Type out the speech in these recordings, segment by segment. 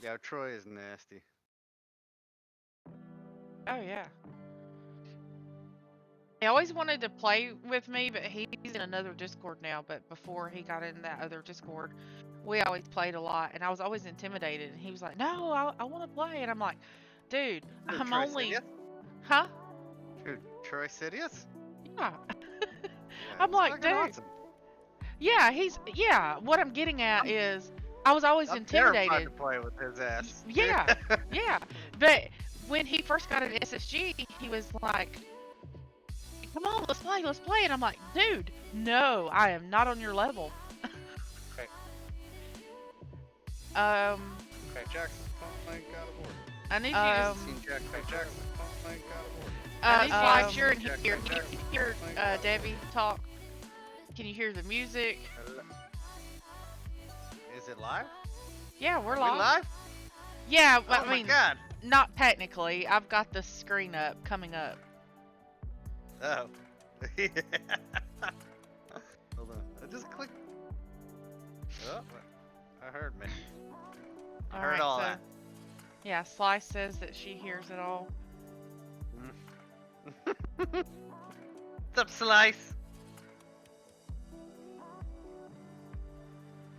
Yeah, Troy is nasty. Oh yeah. He always wanted to play with me, but he's in another Discord now. But before he got in that other Discord, we always played a lot, and I was always intimidated. And he was like, "No, I want to play," and I'm like, "Dude, Who, I'm Troy only, Sidious? huh? Who, Troy Sidious? Yeah." Yeah, I'm he's like, fucking "Dude, awesome. yeah." What I'm getting at I'm, is, I was always I'm terrified intimidated. to play with his ass. Yeah, yeah. But when he first got an SSG, he was like, "Come on, let's play." And I'm like, "Dude, no, I am not on your level." Okay, Um, okay, Jackson, playing God of War. I need you Seen Jackson, playing God of War. I need you to Seen sure and Jack, hear, Jackson, hear playing God of Debbie talk. Can you hear the music? War. Is it live? Yeah, we're Are we live. live? Yeah, Oh I my mean, god. not technically. I've got the screen up, coming up. Oh. Hold on. I just clicked. Oh, I heard me. I heard all so, that. yeah, Slice says that she hears it all. What's up, Slice?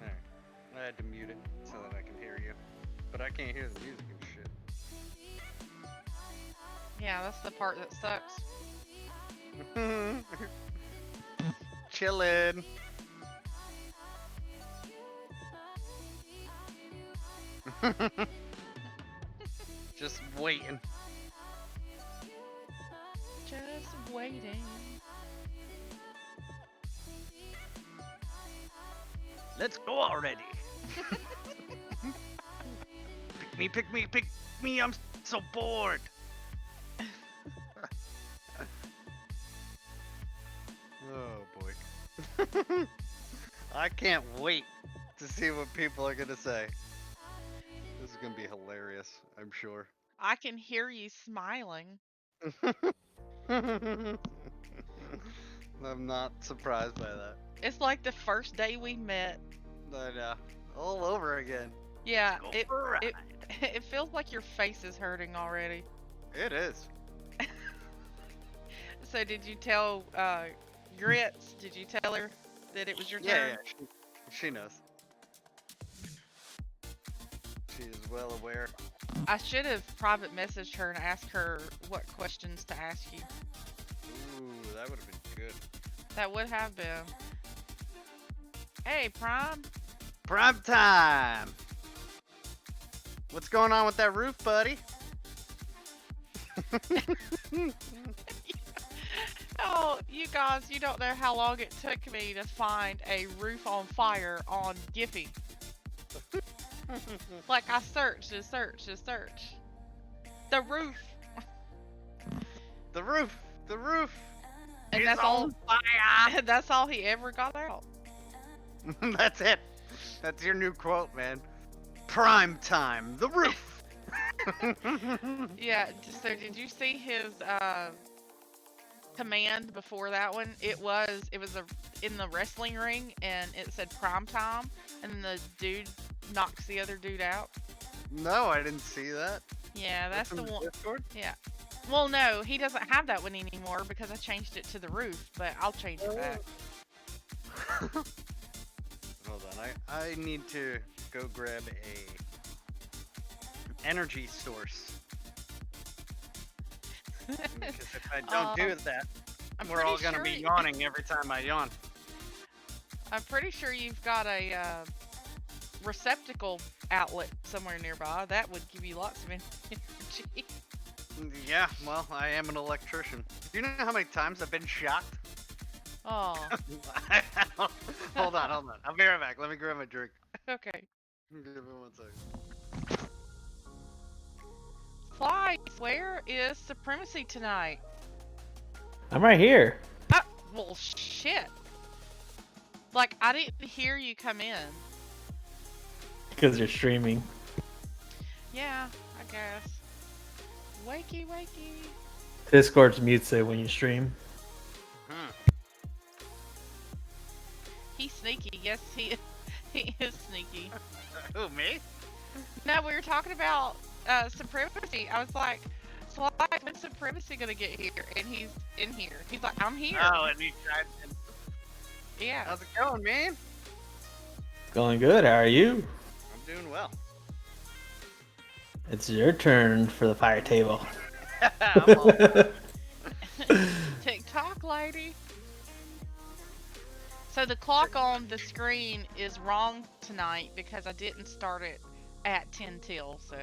Alright. I had to mute it so that I can hear you. But I can't hear the music and shit. Yeah, that's the part that sucks. Chillin'. Just waiting. Just waiting. Let's go already. Pick me, I'm so bored. Oh boy. I can't wait to see what people are gonna say. This is gonna be hilarious, I'm sure. I can hear you smiling. I'm not surprised by that. It's like the first day we met. I know. All over again. Yeah, Go for a ride. it feels like your face is hurting already. It is. So did you tell Grits? Did you tell her that it was your turn? Yeah, she knows. She is well aware. I should have private messaged her and asked her what questions to ask you. Ooh, that would have been good. That would have been. Hey, Prime. Prime time! What's going on with that roof, buddy? Oh, you guys, you don't know how long it took me to find a roof on fire on Giphy. Like, I searched and searched and searched. The roof. The roof! The roof! And It's that's all. on fire! That's all he ever got out. That's it. That's your new quote, man. Prime time. The roof. Yeah. So did you see his command before that one? It was in the wrestling ring, and it said prime time, and then the dude knocks the other dude out. No, I didn't see that. Yeah, that's the in one. Discord? Yeah. Well, no, he doesn't have that one anymore because I changed it to the roof, but I'll change it back. Hold on, I need to go grab a energy source. Because if I don't do that, we're all gonna be yawning every time I yawn. I'm pretty sure you've got a receptacle outlet somewhere nearby. That would give you lots of energy. Yeah, well, I am an electrician. Do you know how many times I've been shocked? Oh. Hold on. I'll be right back. Let me grab my drink. Okay. Give me 1 second. Fly, where is Supremacy tonight? I'm right here. Well, shit. Like, I didn't hear you come in. Because you're streaming. Yeah, I guess. Wakey, wakey. Discord's mutes it when you stream. He's sneaky. Yes, he is sneaky. Who, me? No, we were talking about supremacy. I was like, Sly, when's supremacy gonna get here? And he's in here. He's like, I'm here. Oh, and he tried. Yeah. How's it going, man? Going good. How are you? I'm doing well. It's your turn for the fire table. I'm all TikTok lady. So the clock on the screen is wrong tonight because I didn't start it at 10 till. So,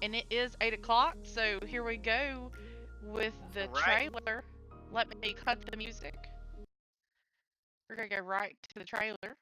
and it is 8 o'clock. So here we go with the Alright. trailer. Let me cut the music. We're gonna go right to the trailer.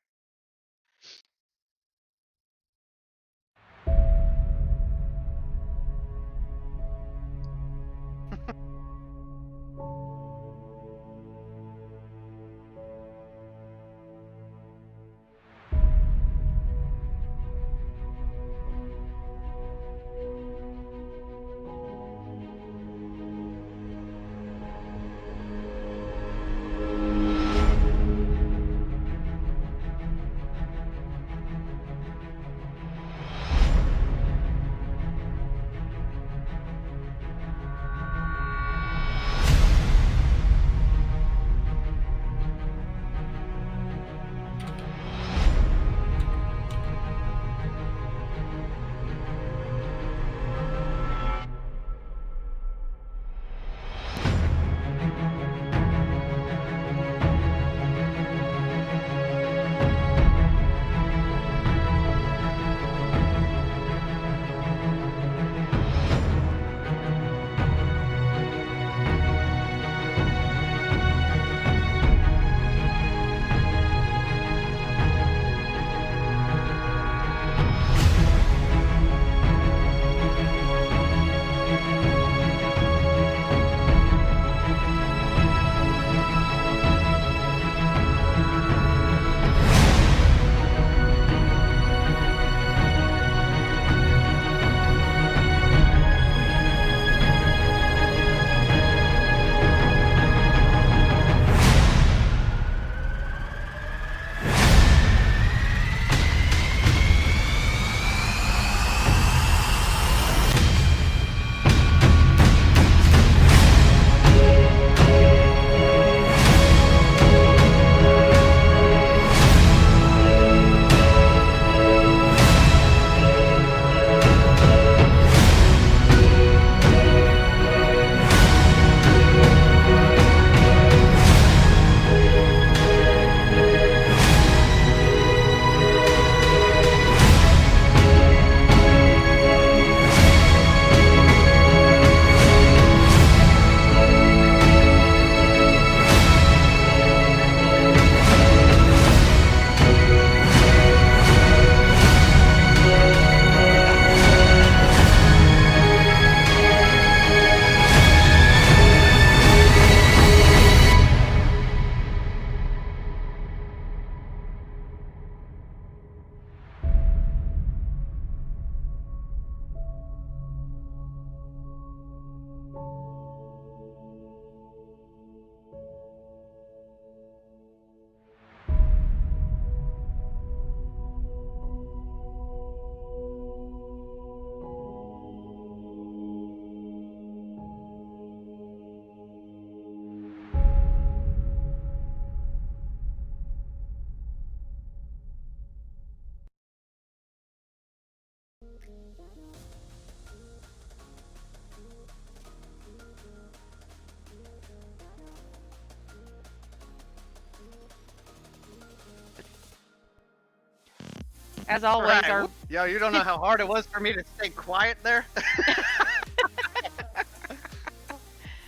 As always, right. our Yo, you don't know how hard it was for me to stay quiet there.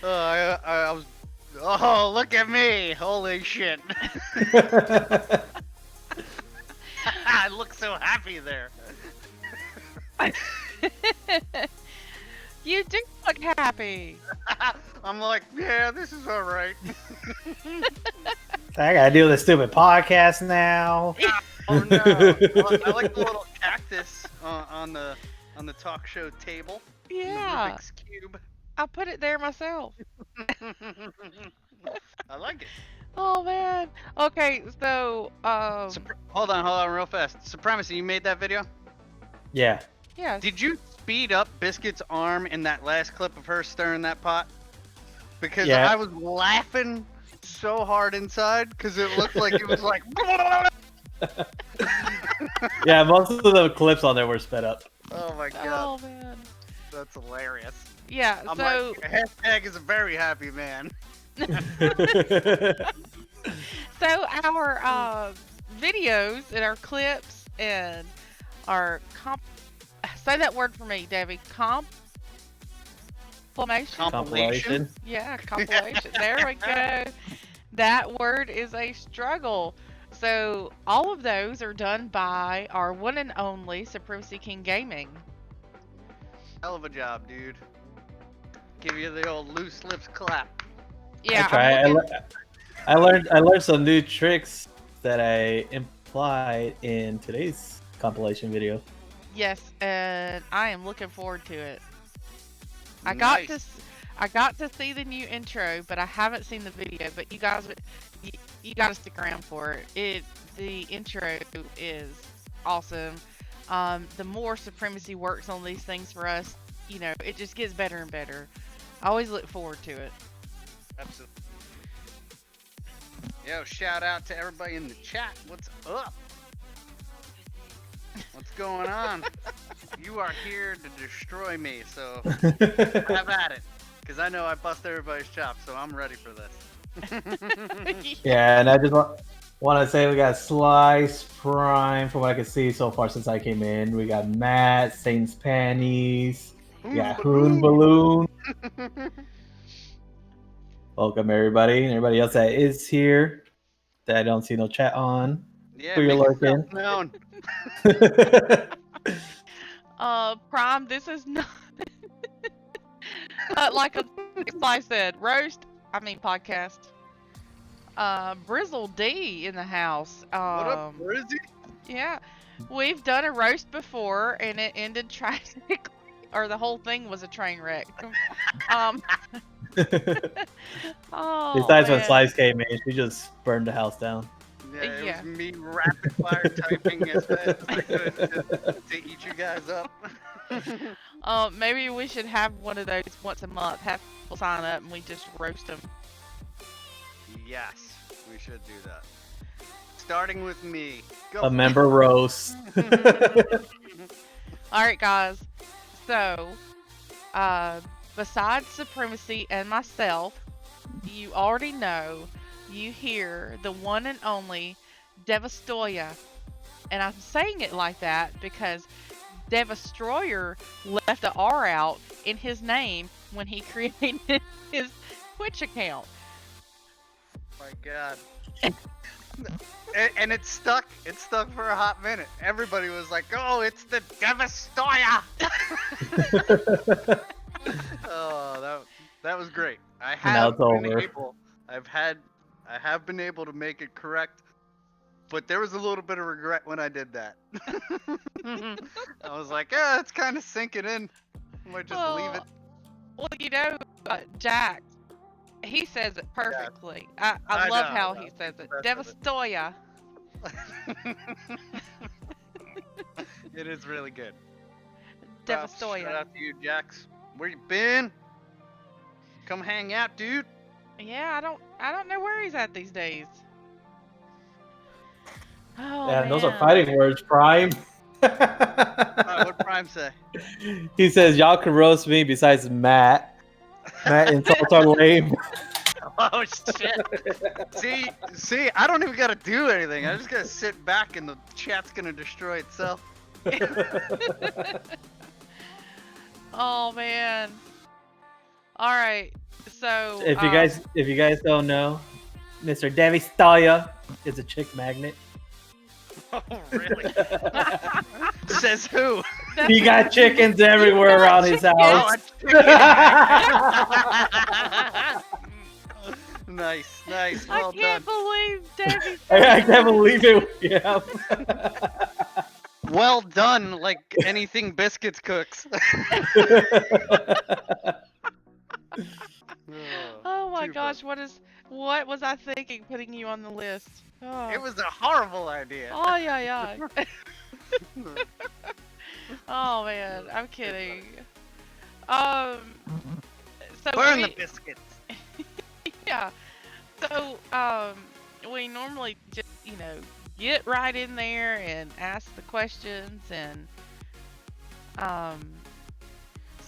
I was. Oh, look at me! Holy shit! I look so happy there. you do look happy. I'm like, yeah, this is all right. I gotta do this stupid podcast now. Oh no! I like the little cactus on the talk show table. in the Yeah, Rubik's cube. I put it there myself. I like it. Oh man. Okay, so Hold on, real fast. Supremacy, you made that video? Yeah. Yes. Did you speed up Biscuit's arm in that last clip of her stirring that pot? Because Yeah. I was laughing so hard inside because it looked like it was like. Yeah, most of the clips on there were sped up. Oh my god, Oh man. that's hilarious. Yeah. I'm So like, hashtag is a very happy man. so our videos and our clips and our say that word for me, Debbie. Compilation. Compilation. Yeah, compilation. There we go. That word is a struggle. So all of those are done by our one and only Supremacy King Gaming. Hell of a job, dude. Give you the old loose lips clap. Yeah, I learned some new tricks that I implied in today's compilation video. yes, and I am looking forward to it. I Nice. got to see the new intro, but I haven't seen the video. But you guys, you got to stick around for it. The intro is awesome. The more Supremacy works on these things for us, you know, it just gets better and better. I always look forward to it. Absolutely. Yo, shout out to everybody in the chat. What's up? What's going on? You are here to destroy me, so have at it. Because I know I bust everybody's chops, so I'm ready for this. Yeah, and I just want to say we got Slice, Prime, from what I can see so far since I came in. We got Matt, Saints Panties, we got Hoon Balloon. Welcome everybody, and everybody else that is here that I don't see no chat on. Yeah, Who you're make yourself lurking. known. Prime, this is not like I said, podcast. Brizzle D in the house. What up, Brizzy? Yeah, we've done a roast before, and it ended tragically, or the whole thing was a train wreck. Oh, Besides when man. Slice came in, she just burned the house down. Yeah, it Yeah. was me rapid fire typing as fast as I could to eat you guys up. Maybe we should have one of those once a month. Have people sign up, and we just roast them. Yes, we should do that. Starting with me. Go. A member roast. All right, guys. So, besides Supremacy and myself, you already know, you hear the one and only DEVISTOYER. And I'm saying it like that because DEVISTOYER left the R out in his name when he created his Twitch account. My God. And it stuck. It stuck for a hot minute. Everybody was like, "Oh, it's the DEVISTOYER." Oh, that was great. I Now have it's been over. able. I have been able to make it correct, but there was a little bit of regret when I did that. I was like, "Yeah, it's kind of sinking in. I might just leave it." Well, you know, Jack, he says it perfectly. I love how he says it. DEVISTOYER. It is really good. DEVISTOYER. Shout out to you, Jax. Where you been? Come hang out, dude. Yeah, I don't know where he's at these days. Oh, Yeah, man. those are fighting words, Prime. What Prime say? He says, y'all can roast me besides Matt. Matt insults are lame. Oh shit! See, I don't even gotta do anything. I just gotta sit back, and the chat's gonna destroy itself. Oh man. All right. So If you guys don't know, Mr. DEVISTOYER is a chick magnet. Oh really? Says who? He got chickens everywhere around his house. Nice. Well I can't done. believe Debbie. I can't believe it. Yeah. Well done, like anything Biscuits cooks. Oh my too gosh, what was I thinking putting you on the list? Oh, It was a horrible idea. oh yeah. Oh man, I'm kidding. Um, so Burn the biscuits. yeah. So we normally just get right in there and ask the questions and um.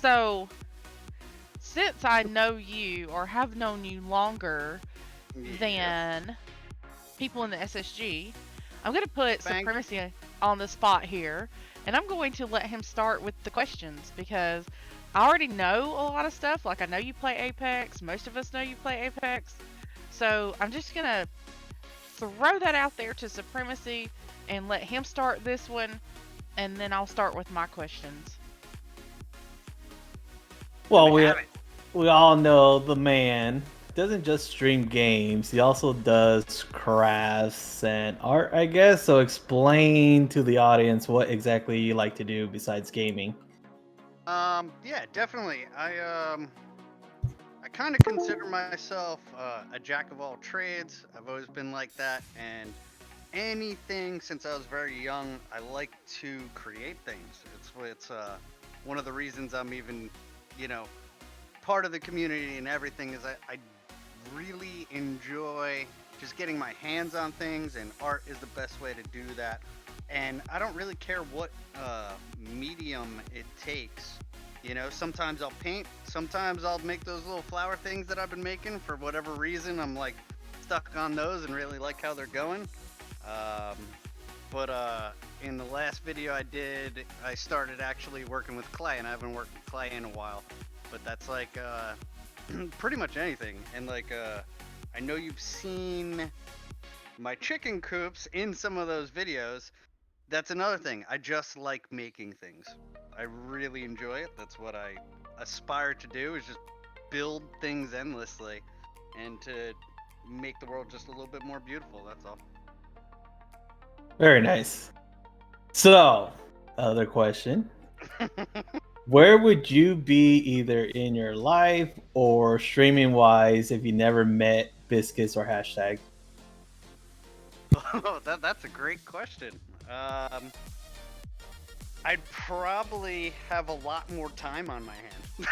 So since I know you or have known you longer Yeah. than people in the SSG, I'm going to put Bang. Supremacy on the spot here, and I'm going to let him start with the questions because I already know a lot of stuff. Like, I know you play Apex. Most of us know you play Apex. So I'm just going to throw that out there to Supremacy and let him start this one, and then I'll start with my questions. Well, we all know the man doesn't just stream games. He also does crafts and art, I guess. So explain to the audience what exactly you like to do besides gaming. Yeah, definitely. I kind of consider myself a jack of all trades. I've always been like that, and anything since I was very young, I like to create things. It's one of the reasons I'm even, you know, part of the community and everything is I really enjoy just getting my hands on things, and art is the best way to do that. And I don't really care what medium it takes. You know, sometimes I'll paint, sometimes I'll make those little flower things that I've been making for whatever reason. I'm like stuck on those and really like how they're going. Um, but in the last video I did, I started actually working with clay, and I haven't worked with clay in a while. But that's like pretty much anything. And like I know you've seen my chicken coops in some of those videos. That's another thing. I just like making things. I really enjoy it. That's what I aspire to do, is just build things endlessly and to make the world just a little bit more beautiful. That's all. Very nice. So, other question. Where would you be either in your life or streaming wise if you never met Biscuits or Hashtag? Oh, that's a great question. Um, I'd probably have a lot more time on my hands.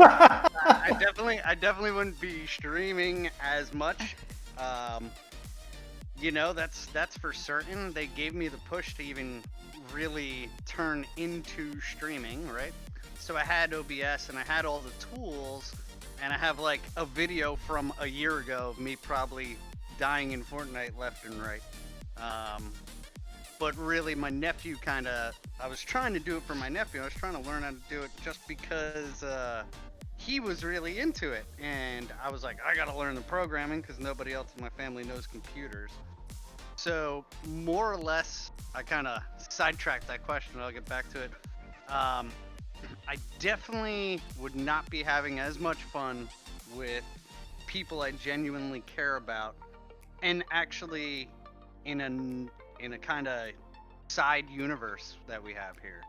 I definitely wouldn't be streaming as much. Um, that's for certain. They gave me the push to even really turn into streaming, right? So I had OBS and I had all the tools, and I have like a video from a year ago of me probably dying in Fortnite left and right. But really, my nephew I was trying to do it for my nephew. I was trying to learn how to do it just because he was really into it. And I was like, I gotta learn the programming because nobody else in my family knows computers. So, more or less, I kind of sidetracked that question. I'll get back to it. I definitely would not be having as much fun with people I genuinely care about, and actually in a kind of side universe that we have here.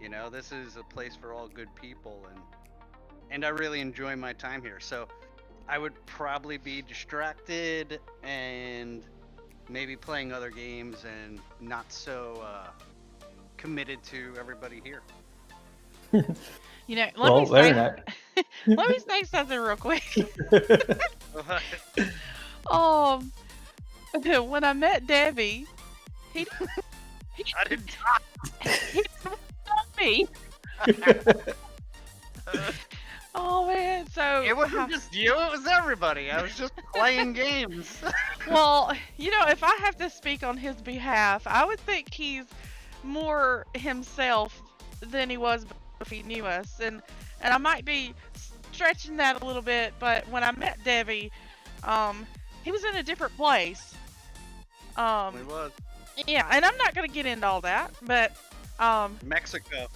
You know, this is a place for all good people, and I really enjoy my time here. So I would probably be distracted and maybe playing other games and not so committed to everybody here. Let me say something real quick. When I met Debbie, he I didn't he told me. Oh man, so it wasn't just you, it was everybody. I was just playing games. Well, if I have to speak on his behalf, I would think he's more himself than he was before he knew us, and I might be stretching that a little bit, but when I met Debbie, he was in a different place. He was. Yeah, and I'm not gonna get into all that, but Mexico.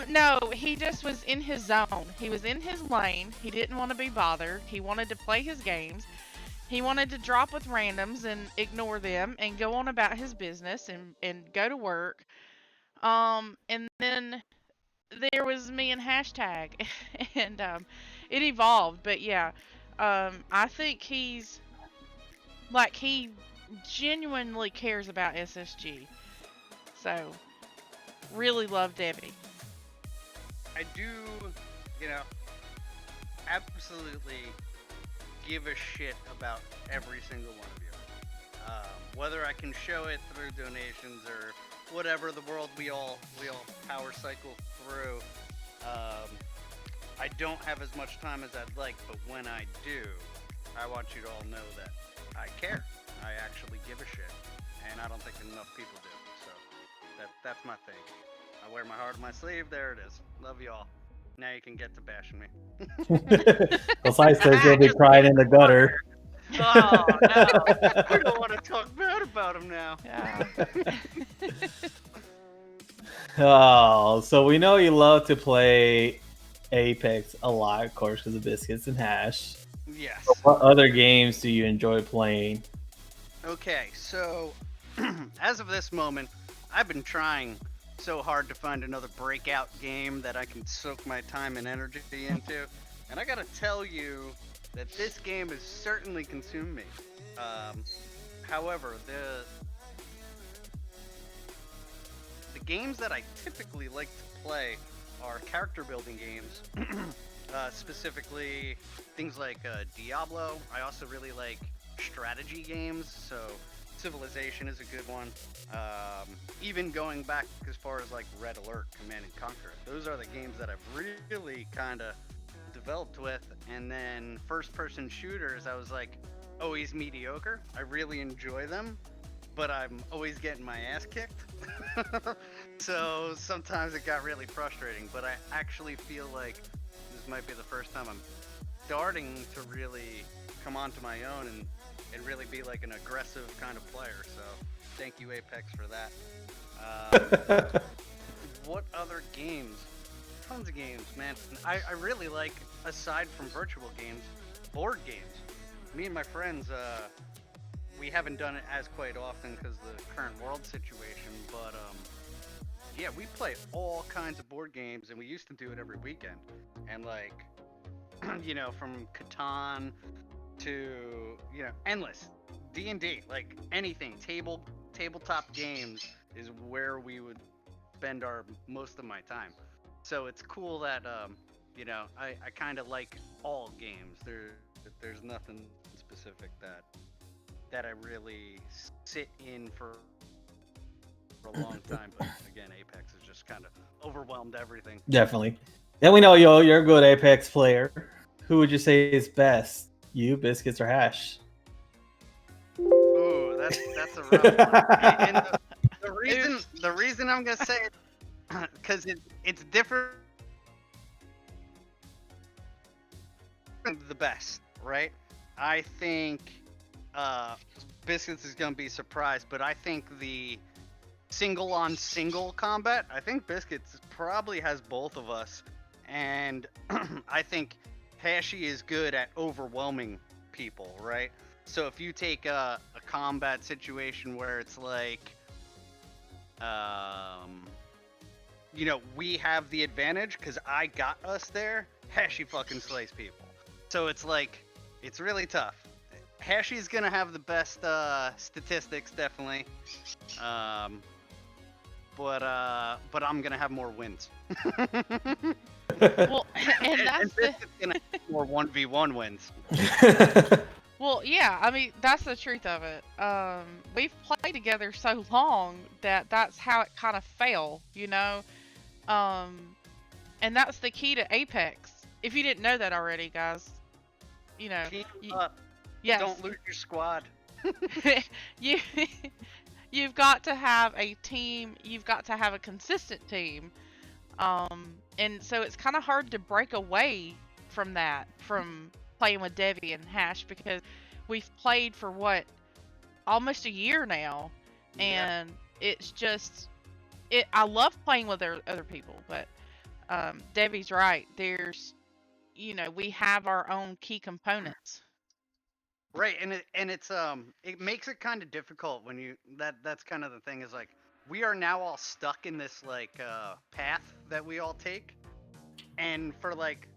No, he just was in his zone. He was in his lane. He didn't want to be bothered. He wanted to play his games. He wanted to drop with randoms and ignore them and go on about his business and go to work. And then there was me and Hashtag, and it evolved. But yeah, I think he's like genuinely cares about SSG. So, really love Debbie. I do, you know, absolutely give a shit about every single one of you. Whether I can show it through donations or whatever the world we all power cycle through. Um, I don't have as much time as I'd like, but when I do, I want you to all know that I care. I actually give a shit, and I don't think enough people do. So that's my thing. I wear my heart on my sleeve. There it is. Love you all. Now you can get to bashing me. Besides says you'll be crying in the gutter. Oh no! We don't want to talk bad about him now. Yeah. Oh, so we know you love to play Apex a lot, of course, because of Biscuits and Hash. Yes. What other games do you enjoy playing? Okay, so as of this moment, I've been trying so hard to find another breakout game that I can soak my time and energy into, and I gotta tell you that this game has certainly consumed me. However, the games that I typically like to play are character building games, specifically things like Diablo. I also really like strategy games, so Civilization is a good one. Even going back as far as like Red Alert, Command and Conquer. Those are the games that I've really kind of developed with. And then first person shooters, I was like always mediocre. I really enjoy them, but I'm always getting my ass kicked. So sometimes it got really frustrating, but I actually feel like this might be the first time I'm starting to really come onto my own and really be like an aggressive kind of player. So thank you, Apex, for that. What other games? Tons of games, man. I really like, aside from virtual games, board games. Me and my friends, we haven't done it as quite often because of the current world situation, but yeah, we play all kinds of board games, and we used to do it every weekend. And like, you know, from Catan to, you know, endless D&D, like anything, tabletop games is where we would spend most of my time. So it's cool that you know, I kind of like all games. There's nothing specific that I really sit in for a long time. But again, Apex has just kind of overwhelmed everything. Definitely. And we know you're a good Apex player. Who would you say is best? You, Biscuits, or Hash? Ooh, that's a rough one. And the reason I'm gonna say it because it's different. The best, right? I think Biscuits is gonna be surprised, but I think the single on single combat, I think Biscuits probably has both of us, and I think Hashi is good at overwhelming people, right? So if you take a combat situation where it's like, you know, we have the advantage because I got us there, Hashi fucking slays people. So it's like, it's really tough. Hashi's gonna have the best statistics, definitely. But I'm gonna have more wins. Well, and that's the gonna have more 1v1 wins. well, yeah. I mean, that's the truth of it. We've played together so long that that's how it kind of fell, you know. And that's the key to Apex. If you didn't know that already, guys, you know. Team up. Yes. Don't lose your squad. you you've got to have a team. You've got to have a consistent team. And so it's kind of hard to break away from that, from playing with Devi and Hash, because we've played for what, almost a year now, and it's just I love playing with other people, but Debbie's right. There's, you know, we have our own key components. Right, and it's it makes it kind of difficult when you that's kind of the thing is like we are now all stuck in this like path that we all take, and for like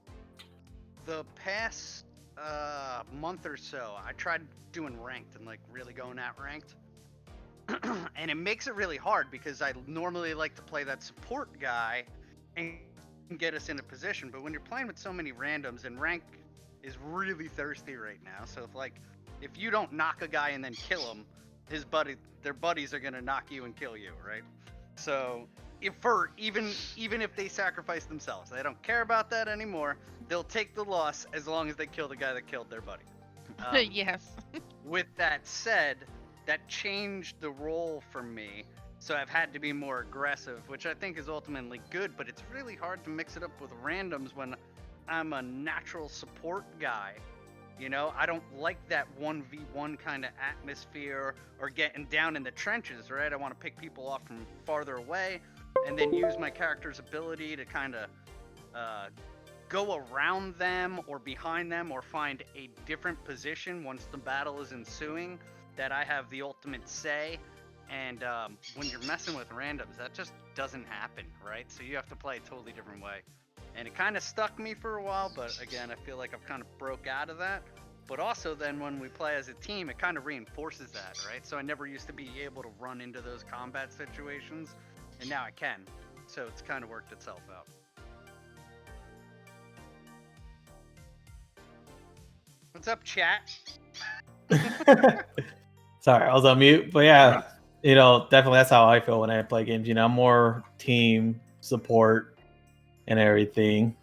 the past month or so, I tried doing ranked and like really going at ranked. And it makes it really hard because I normally like to play that support guy and get us in a position. But when you're playing with so many randoms, and rank is really thirsty right now, so if you don't knock a guy and then kill him, their buddies are gonna knock you and kill you, right? So even if they sacrifice themselves, they don't care about that anymore. They'll take the loss as long as they kill the guy that killed their buddy. Yes. With that said, that changed the role for me. So I've had to be more aggressive, which I think is ultimately good, but it's really hard to mix it up with randoms when I'm a natural support guy. You know, I don't like that 1v1 kind of atmosphere or getting down in the trenches, right? I want to pick people off from farther away and then use my character's ability to kind of uh, go around them or behind them or find a different position once the battle is ensuing that I have the ultimate say. And when you're messing with randoms, that just doesn't happen, right? So you have to play a totally different way. And it kind of stuck me for a while, but again, I feel like I've kind of broke out of that. But also then when we play as a team, it kind of reinforces that, right? So I never used to be able to run into those combat situations, and now I can. So it's kind of worked itself out. What's up, chat? Sorry, I was on mute. But yeah, definitely that's how I feel when I play games. I'm more team support and everything.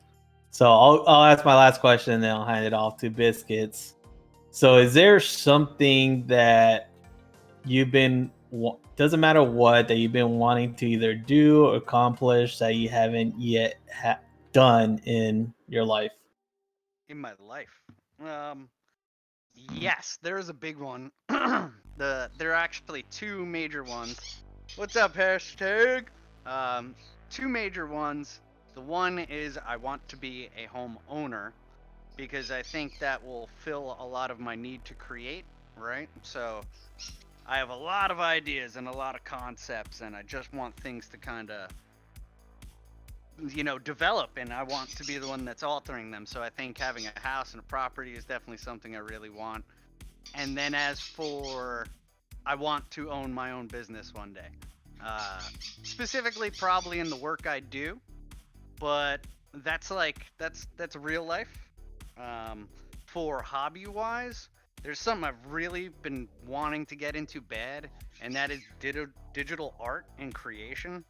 So I'll ask my last question and then I'll hand it off to Biscuits. So is there something that you've been, doesn't matter what, that you've been wanting to either do or accomplish that you haven't yet done in your life? In my life. Yes, there is a big one. There are actually two major ones. What's up, hashtag? Two major ones. The one is I want to be a homeowner because I think that will fill a lot of my need to create, right? So I have a lot of ideas and a lot of concepts, and I just want things to kind of, develop, and I want to be the one that's altering them. So I think having a house and a property is definitely something I really want. And then as for, I want to own my own business one day. Specifically, probably in the work I do, but that's real life. For hobby wise, there's something I've really been wanting to get into bad, and that is digital art and creation.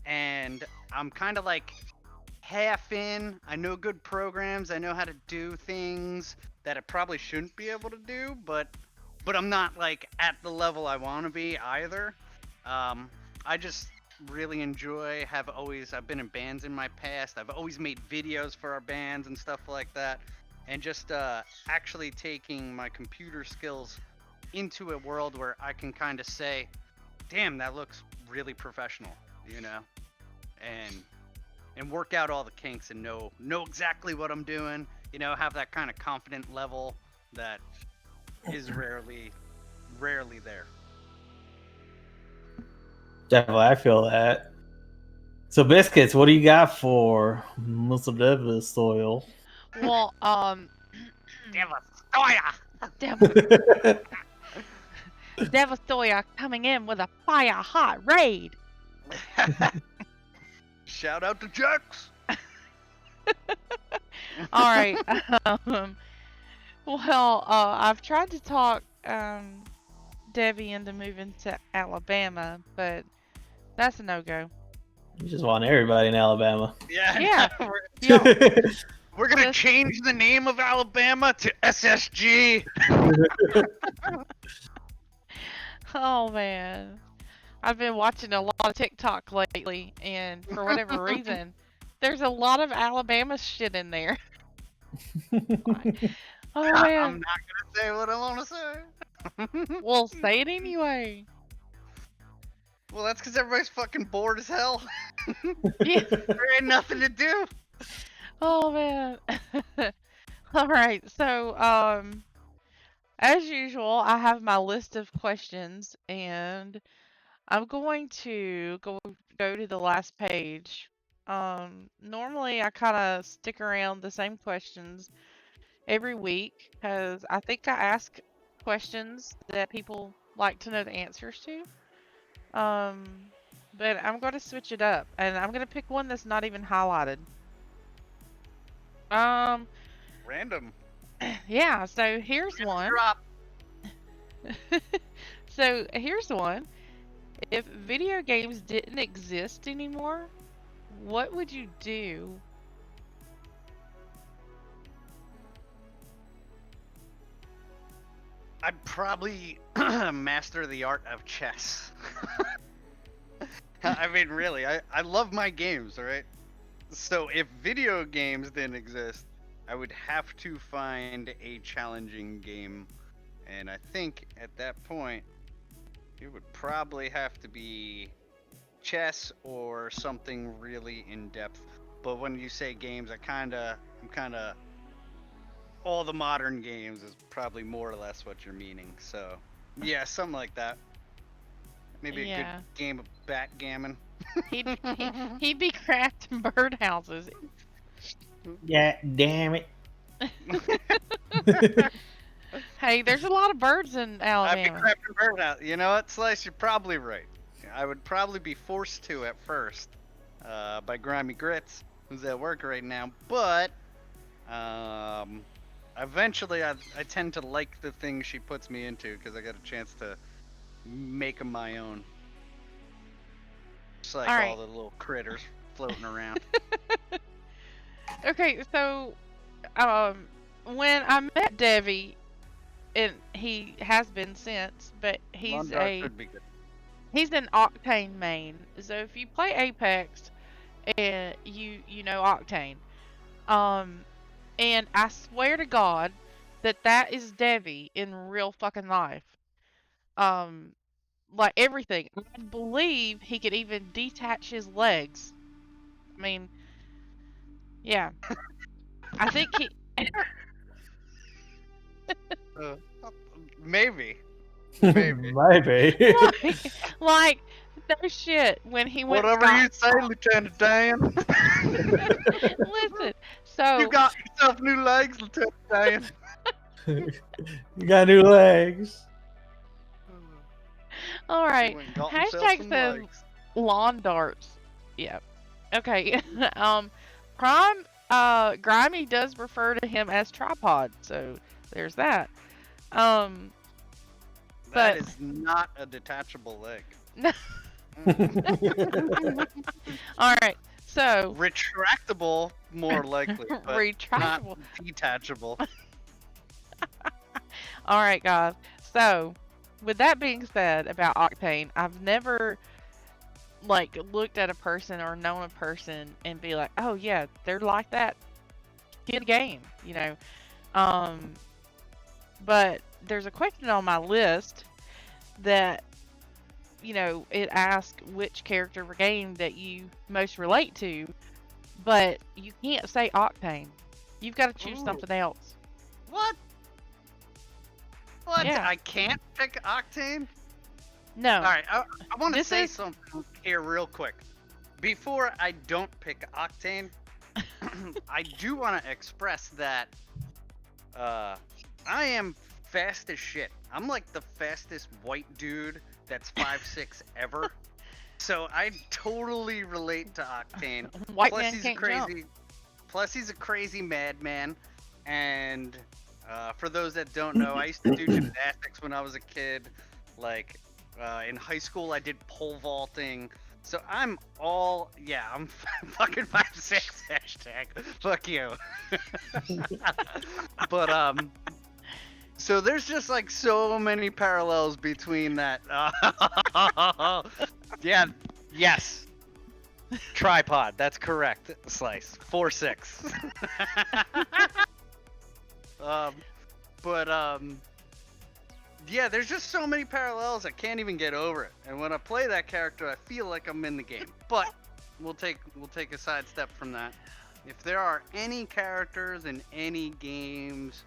And I'm kind of like half in. I know good programs. I know how to do things that I probably shouldn't be able to do, but I'm not like at the level I want to be either. I just really enjoy. I've been in bands in my past. I've always made videos for our bands and stuff like that, and just actually taking my computer skills into a world where I can kind of say, "Damn, that looks really professional," you know, and work out all the kinks and know exactly what I'm doing. Have that kind of confident level that is rarely there. Definitely, I feel that. So, Biscuits, what do you got for Mr. DEVISTOYER? Well, Devastoyer! Devistoyer coming in with a fire hot raid. Shout out to Jax! All right. Well, I've tried to talk Debbie into moving to Alabama, but that's a no-go. You just want everybody in Alabama. Yeah. We're gonna change the name of Alabama to SSG. Oh man, I've been watching a lot of TikTok lately, and for whatever reason, there's a lot of Alabama shit in there. Oh man. I'm not gonna say what I want to say. Well, say it anyway. Well, that's because everybody's fucking bored as hell. Yeah. There ain't nothing to do. Oh man. All right. So, as usual, I have my list of questions, and I'm going to go to the last page. Normally I kind of stick around the same questions every week because I think I ask questions that people like to know the answers to. But I'm going to switch it up and I'm going to pick one that's not even highlighted. Um, Random. yeah, so here's one. Drop. So here's one. If video games didn't exist anymore, what would you do? I'd probably master the art of chess. I mean, really, I love my games, alright? So if video games didn't exist, I would have to find a challenging game. And I think at that point, it would probably have to be chess or something really in depth. But when you say games, I'm kind of all the modern games is probably more or less what you're meaning. So, yeah, something like that. Maybe a Yeah. good game of backgammon. He'd be crafting birdhouses. Yeah, damn it. Hey, there's a lot of birds in I'd be Alabama. crafting birdhouse. You know what, Slice? You're probably right. I would probably be forced to at first by Grimy Grits, who's at work right now. But eventually, I tend to like the things she puts me into because I got a chance to make them my own. Just like All all right. the little critters floating around. Okay, so when I met Devi, and he has been since, but Lundar could be good. he's an Octane main. So if you play Apex, and you know Octane, and I swear to God that that is Devi in real fucking life. Um, like everything. I believe he could even detach his legs. I mean, yeah. I think he Uh, maybe. Maybe. Maybe. like no shit when he went and Whatever you got say, Lieutenant Dan. listen. So You got yourself new legs, Lieutenant Dan. You got new legs. all He right. went and got himself Hashtag some says legs. lawn darts. Yeah. Okay. Prime Grimy does refer to him as tripod, so there's that. Um That but is not a detachable leg. all right. So Retractable, more likely, but not retractable. detachable. All right, guys. So, with that being said about Octane, I've never like looked at a person or known a person and be like, "Oh yeah, they're like that." Get a game, you know. Um, but there's a question on my list that it asks which character or game that you most relate to, but you can't say Octane. You've got to choose Ooh. something else. What? What? Yeah. I can't pick Octane? No. All right, I want to This say is- something here real quick. Before I don't pick Octane, I do want to express that I am fast as shit. I'm like the fastest white dude that's 5'6" ever. So I totally relate to Octane. White Plus man he's can't a crazy jump. plus he's a crazy madman. And for those that don't know, I used to do gymnastics when I was a kid. Like in high school I did pole vaulting. So I'm fucking 5'6" hashtag. Fuck you. But so there's just like so many parallels between that. Yeah, yes. Tripod, that's correct. Slice. 4'6". But yeah, there's just so many parallels I can't even get over it. And when I play that character, I feel like I'm in the game. But we'll take a sidestep from that. If there are any characters in any games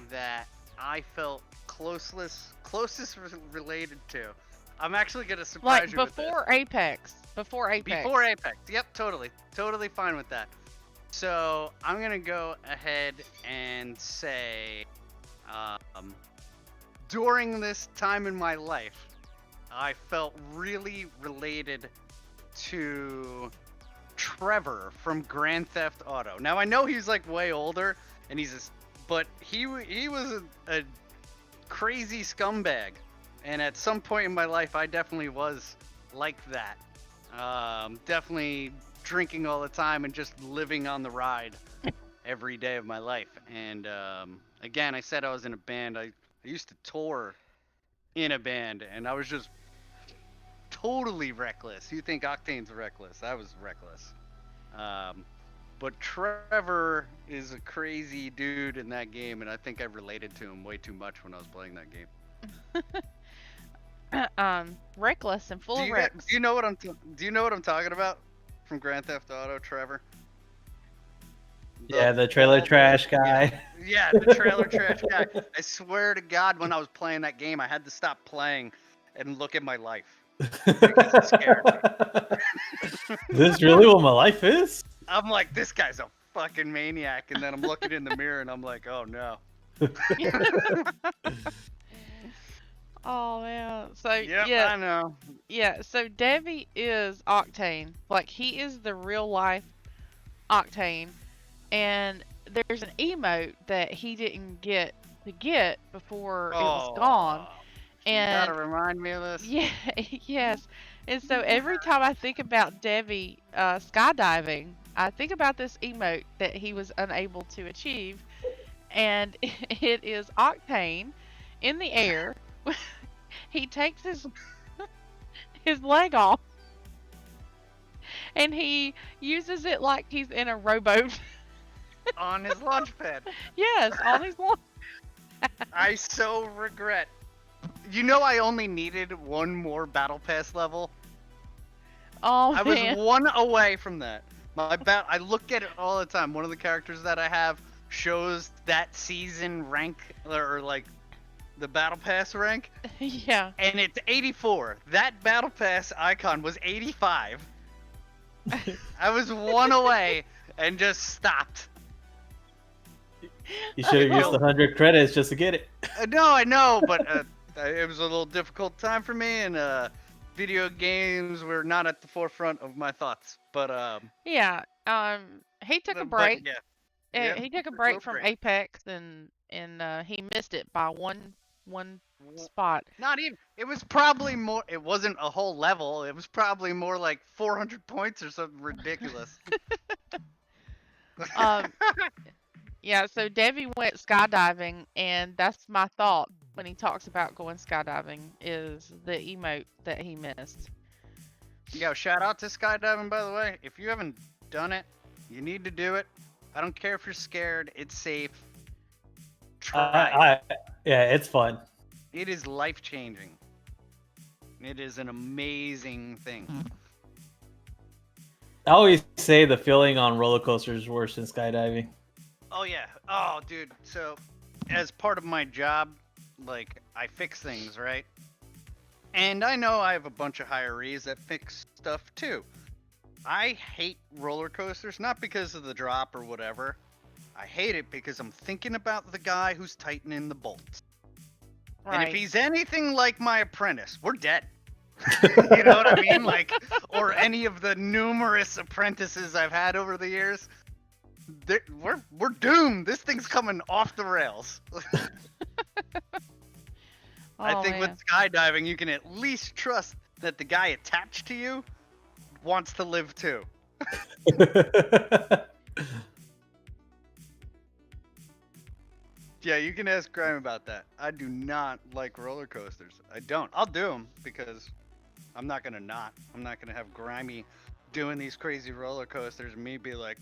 that I felt closest related to, I'm actually gonna surprise Like you with this. before Apex. Before Apex. Before Apex. Yep, totally fine with that. So I'm gonna go ahead and say, during this time in my life, I felt really related to Trevor from Grand Theft Auto. Now I know he's like way older, and but he was a crazy scumbag, and at some point in my life, I definitely was like that. Definitely drinking all the time and just living on the ride every day of my life. And again, I said I was in a band. I used to tour in a band, and I was just totally reckless. You think Octane's reckless? I was reckless. But Trevor is a crazy dude in that game, and I think I related to him way too much when I was playing that game. Reckless and full of wrecks. Do you know what I'm talking about from Grand Theft Auto, Trevor? The trailer trash guy. Yeah, the trailer trash guy. I swear to God, when I was playing that game, I had to stop playing and look at my life because it scared me. This really what my life is? I'm like, this guy's a fucking maniac, and then I'm looking in the mirror and I'm like, oh no. Oh man. So Yep, yeah, I know. yeah. So Devi is Octane. Like he is the real life Octane, and there's an emote that he didn't get before it was gone. You And gotta remind me of this. yeah, yes. And so every time I think about Devi skydiving, I think about this emote that he was unable to achieve, and it is Octane in the air. He takes his leg off, and he uses it like he's in a rowboat. On his launch pad. Yes, on his launch. I so regret. You know, I only needed one more battle pass level. Oh I was man. one away from that. I look at it all the time. One of the characters that I have shows that season rank or like the battle pass rank, Yeah. and it's 84. That battle pass icon was 85. I was one away and just stopped. You should have used the 100 credits just to get it. No, I know, but it was a little difficult time for me, and video games were not at the forefront of my thoughts. But Yeah. He took a break. yeah. He Yep, took a took break little from break. Apex, and he missed it by one spot. Not even. It was probably more. It wasn't a whole level. It was probably more like 400 points or something ridiculous. Um, yeah. So Devi went skydiving, and that's my thought when he talks about going skydiving is the emote that he missed. Yo, shout out to skydiving, by the way. If you haven't done it, you need to do it. I don't care if you're scared. It's safe. Try it. Yeah, it's fun. It is life-changing. It is an amazing thing. I always say the feeling on roller coasters is worse than skydiving. Oh yeah. Oh dude. So as part of my job, like I fix things, right? And I know I have a bunch of hirees that fix stuff too. I hate roller coasters, not because of the drop or whatever. I hate it because I'm thinking about the guy who's tightening the bolts. Right. And if he's anything like my apprentice, we're dead. You know what I mean? Like, or any of the numerous apprentices I've had over the years. We're doomed. This thing's coming off the rails. I Oh, think man. with skydiving, you can at least trust that the guy attached to you wants to live too. Yeah, you can ask Grime about that. I do not like roller coasters. I don't. I'll do them because I'm not gonna not. I'm not gonna have Grimy doing these crazy roller coasters and me be like,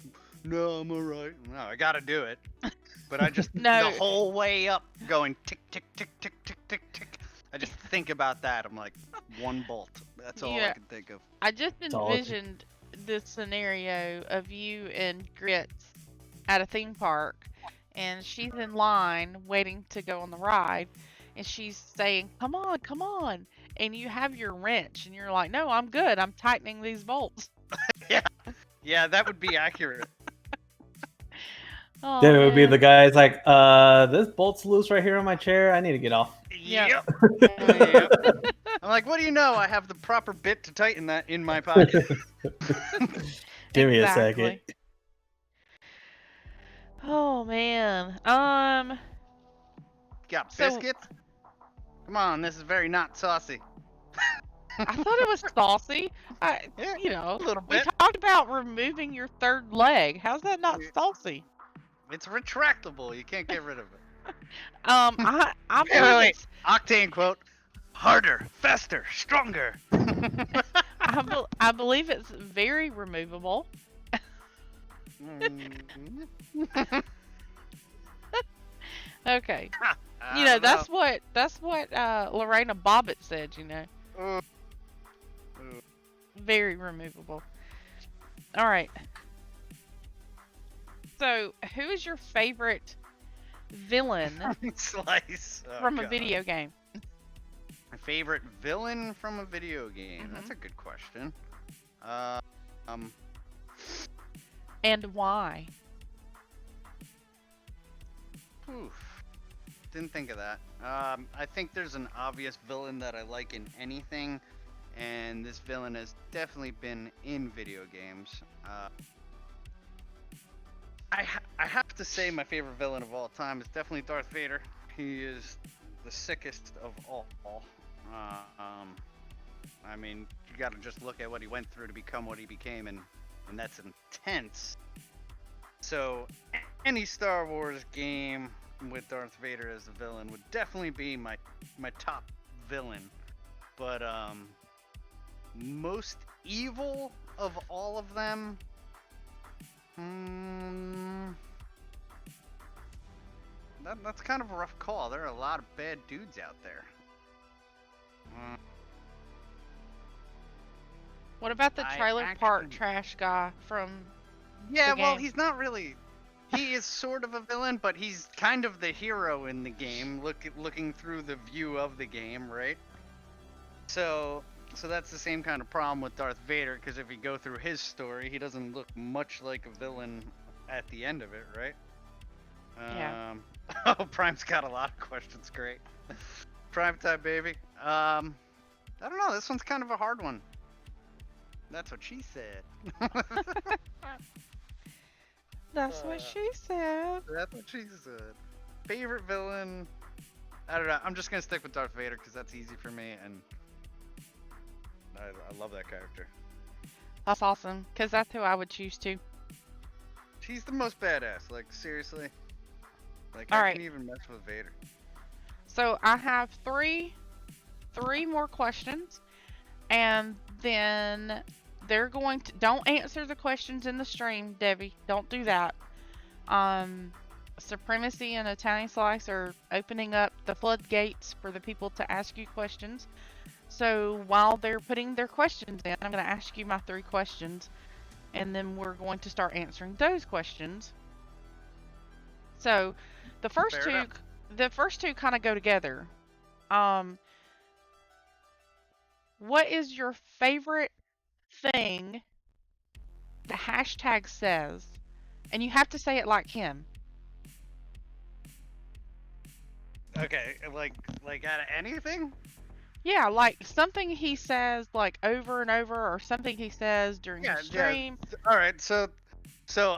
no, I'm alright. No, I gotta do it. But I just No. the whole way up going tick tick tick tick tick tick tick. I just think about that. I'm like, one bolt. That's all I Yeah. can think of. I just all it- envisioned this scenario of you and Grits at a theme park, and she's in line waiting to go on the ride, and she's saying, "Come on, come on," and you have your wrench, and you're like, "No, I'm good. I'm tightening these bolts." Yeah, that would be accurate. Oh, Then it would be man. the guy's like, this bolt's loose right here on my chair. I need to get off. Yep. Yep. I'm like, what do you know? I have the proper bit to tighten that in my pocket. Give me a Exactly. second. Oh, man. Got So- biscuits? Come on, this is very not saucy. I thought it was saucy. Yeah, You know, a little we bit. talked about removing your third leg. How's that not Yeah. saucy? It's retractable. You can't get rid of it. I Wait, believe wait. it's Octane quote: harder, faster, stronger. I believe it's very removable. Mm. Okay. I You know, don't that's what Lorena Bobbitt said, you know. know. Very removable. All right. So, who is your favorite villain Slice. Oh, from a God. video game? My favorite villain from a video game. That's Mhm. a good question. And why? Oof. Didn't think of that. I think there's an obvious villain that I like in anything, and this villain has definitely been in video games. I have to say my favorite villain of all time is definitely Darth Vader. He is the sickest of all. I mean, you got to just look at what he went through to become what he became, and that's intense. So, any Star Wars game with Darth Vader as the villain would definitely be my top villain. But most evil of all of them, that's kind of a rough call. There are a lot of bad dudes out there. What about the I trailer park actually- trash guy from Yeah, the well, game? he's not really. He is sort of a villain, but he's kind of the hero in the game, looking through the view of the game, right? So that's the same kind of problem with Darth Vader, because if you go through his story, he doesn't look much like a villain at the end of it, right? Yeah. Oh, Prime's got a lot of questions. Great. Prime time, baby. I don't know. This one's kind of a hard one. That's what she said. That's what she said. That's what she said. Favorite villain? I don't know. I'm just gonna stick with Darth Vader because that's easy for me, and I love that character. That's awesome, because that's who I would choose too. She's the most badass. Like seriously. Like All I right. can even mess with Vader. So I have three more questions, and then they're going to don't answer the questions in the stream, Debbie. Don't do that. Supremacy and Italian Slice are opening up the floodgates for the people to ask you questions. So while they're putting their questions in, I'm going to ask you my 3 questions, and then we're going to start answering those questions. So the first Fair two, enough. the first two kind of go together. What is your favorite thing the hashtag says? And you have to say it like him. Okay, like out of anything? Yeah, like something he says like over and over, or something he says during the stream. All right, so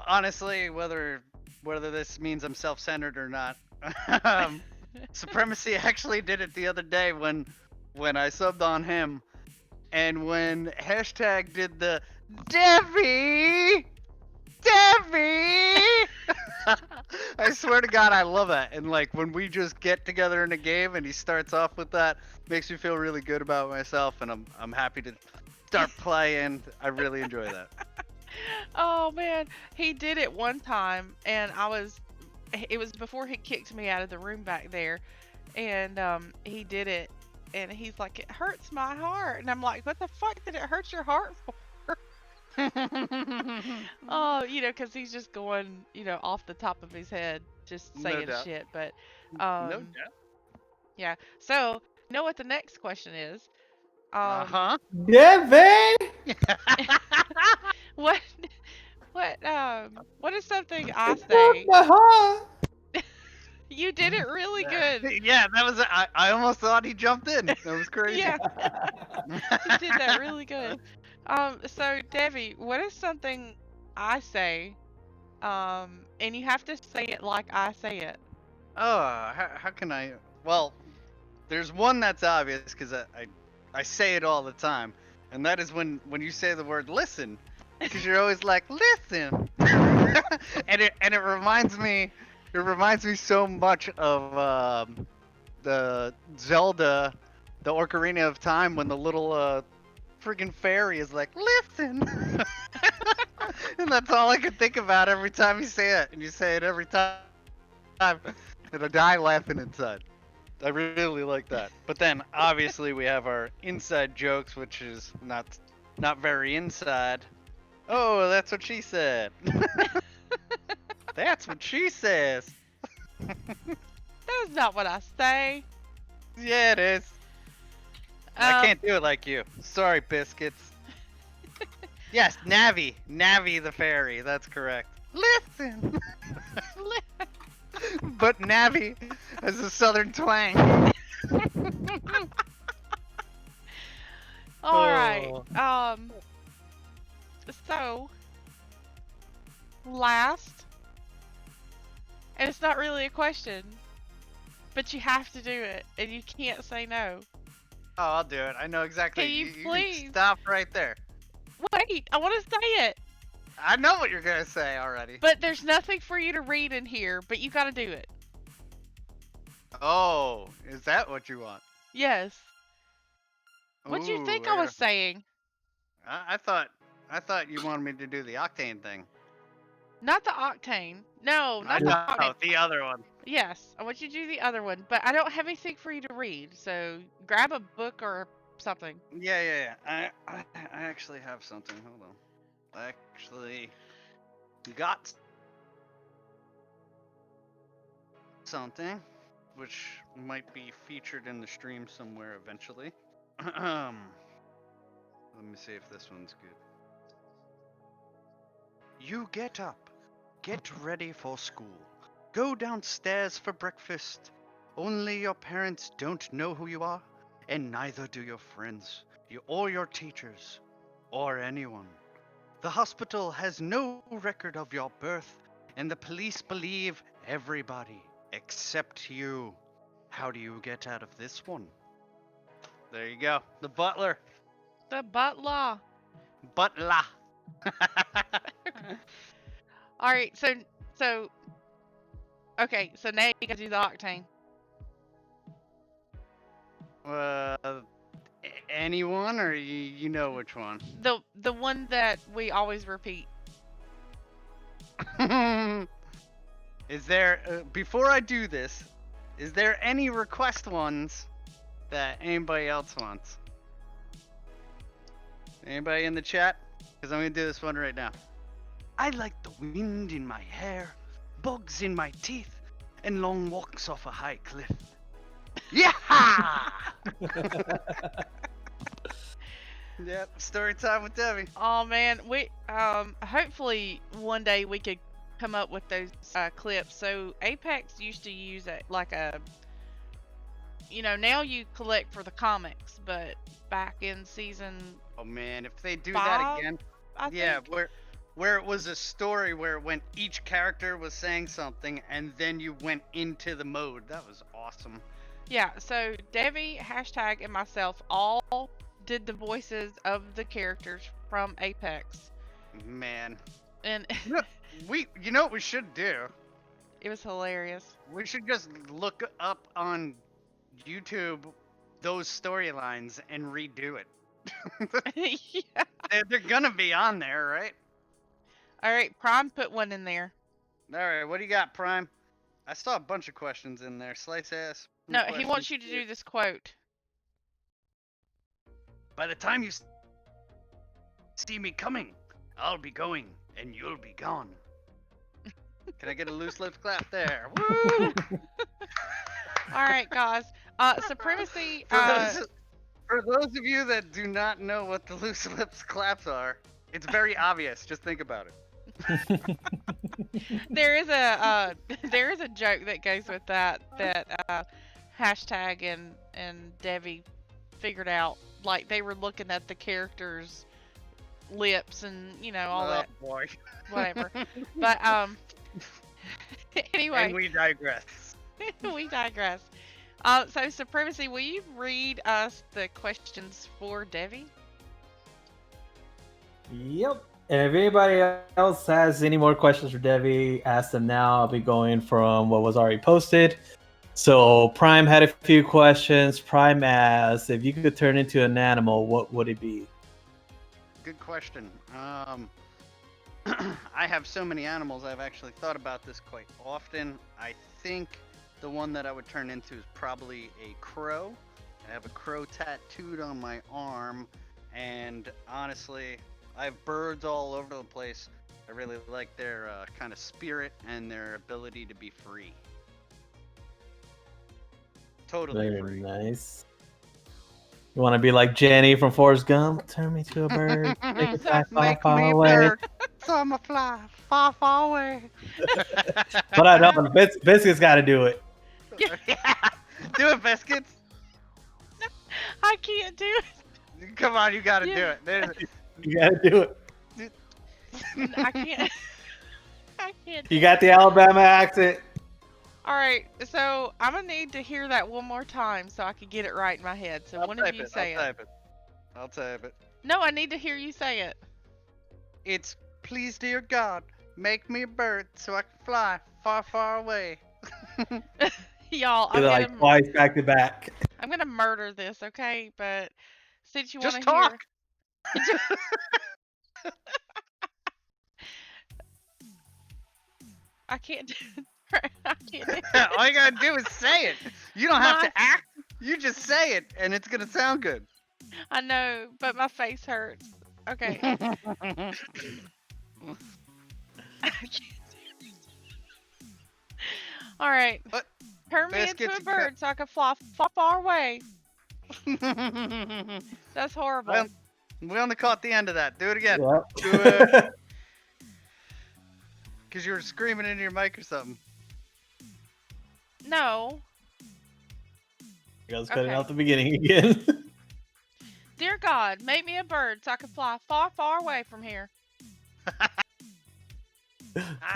honestly, whether this means I'm self-centered or not, Supremacy actually did it the other day when I subbed on him, and when hashtag did the Debbie. I swear to God, I love that. And like when we just get together in a game and he starts off with that, makes me feel really good about myself, and I'm happy to start playing. I really enjoy that. Oh man, he did it one time, and it was before he kicked me out of the room back there, and he did it, and he's like, it hurts my heart, and I'm like, what the fuck did it hurt your heart for? Oh, because he's just going, off the top of his head, just No saying doubt. shit, but No doubt. yeah. So, you know what the next question is? Uh-huh. Devin! What What is something I say? Uh-huh. You did it really good. Yeah, that was. I almost thought he jumped in. That was crazy. Yeah, you did that really good. So Debbie, what is something I say? And you have to say it like I say it. Oh, how can I? Well, there's one that's obvious because I say it all the time, and that is when you say the word listen, because you're always like listen, and it reminds me so much of the Zelda, the Ocarina of Time, when the little friggin' fairy is like listen, and that's all I can think about every time you say it, and you say it every time, and I die laughing inside. I really like that. But then obviously we have our inside jokes, which is not very inside. Oh, that's what she said. That's what she says. That is not what I say. Yeah, it is. I can't do it like you. Sorry, biscuits. Yes, Navi the fairy. That's correct. Listen. But Navi has a southern twang. All right. Oh. So last, and it's not really a question, but you have to do it, and you can't say no. Oh, I'll do it. I know exactly. Can you You please? can stop right there. Wait, I want to say it, I know what you're gonna say already. but there's nothing for you to read in here, but you got to do it. Oh, is that what you want? Yes. What'd you think I Ooh, was saying? I thought you wanted me to do the octane thing. Not the octane. No, I not the know octane. the other one. Yes, I want you to do the other one, but I don't have anything for you to read, so grab a book or something. Yeah. I actually have something. Hold on. I actually got something, which might be featured in the stream somewhere eventually. Let me see if this one's good. You get up, get ready for school, go downstairs for breakfast. Only your parents don't know who you are, and neither do your friends, or your teachers, or anyone. The hospital has no record of your birth, and the police believe everybody except you. How do you get out of this one? There you go. The butler. The butler. Butler. All right, so okay, so now you gotta do the octane. Anyone, or you know which one? The one that we always repeat. Is there before I do this? Is there any request ones that anybody else wants? Anybody in the chat? Because I'm gonna do this one right now. I like the wind in my hair, bugs in my teeth, and long walks off a high cliff. Yeah! Yep, story time with Debbie. Oh man, we hopefully one day we could come up with those clips. So Apex used to use it like a, now you collect for the comics, but back in season Oh man, if they do 5, that again, I yeah, think. where it was a story where when each character was saying something and then you went into the mode, that was awesome. Yeah, so Debbie, hashtag, and myself all did the voices of the characters from Apex. Man, And you know what we should do? it was hilarious. We should just look up on YouTube those storylines and redo it. Yeah. They're gonna be on there, right? All right, Prime put one in there. All right, what do you got, Prime? I saw a bunch of questions in there. Slice ass. No, he wants you to do this quote. By the time you see me coming, I'll be going and you'll be gone. Can I get a loose lips clap there? Woo! All right, guys. Supremacy. For those of you that do not know what the loose lips claps are, it's very obvious. Just think about it. There is a there is a joke that goes with that hashtag and Devi figured out, like they were looking at the characters' lips and all Oh that boy. whatever. But anyway, And we digress. we digress. So Supremacy, will you read us the questions for Devi? Yep. And if anybody else has any more questions for Devi, ask them now. I'll be going from what was already posted. So Prime had a few questions. Prime asked, if you could turn into an animal, what would it be? Good question. I have so many animals. I've actually thought about this quite often. I think the one that I would turn into is probably a crow. I have a crow tattooed on my arm, and honestly, I have birds all over the place. I really like their kind of spirit and their ability to be free. Totally Very free. nice. You want to be like Jenny from Forrest Gump? Turn me to a bird. Make it fly far, Make far me a away. bird, so I'ma fly far, far away. But I don't. Biscuit's got to do it. Yeah. Do it, Biscuits. I can't do it. Come on, you gotta Yeah. do it. There's, You got to do it. I can't. I can't. You got the Alabama accent. All right, so I'm gonna need to hear that one more time so I can get it right in my head. So one of you say I'll it. type it. I'll type it. No, I need to hear you say it. It's please, dear God, make me a bird so I can fly far, far away. Y'all, You're like twice back to back. I'm gonna murder this, okay? But since you want Just to hear, talk. I can't do it. I can't do it. All you gotta do is say it. You don't have My- to act. You just say it, and it's gonna sound good. I know, but my face hurts. Okay. I can't do it. All right. What? Turn me into Biscuits, a bird so I can fly far away. That's horrible. Well, we only caught the end of that. Do it again. Yep. Do it. Because you were screaming into your mic or something. No. You guys cutting Okay. out the beginning again. Dear God, make me a bird so I can fly far, far away from here. I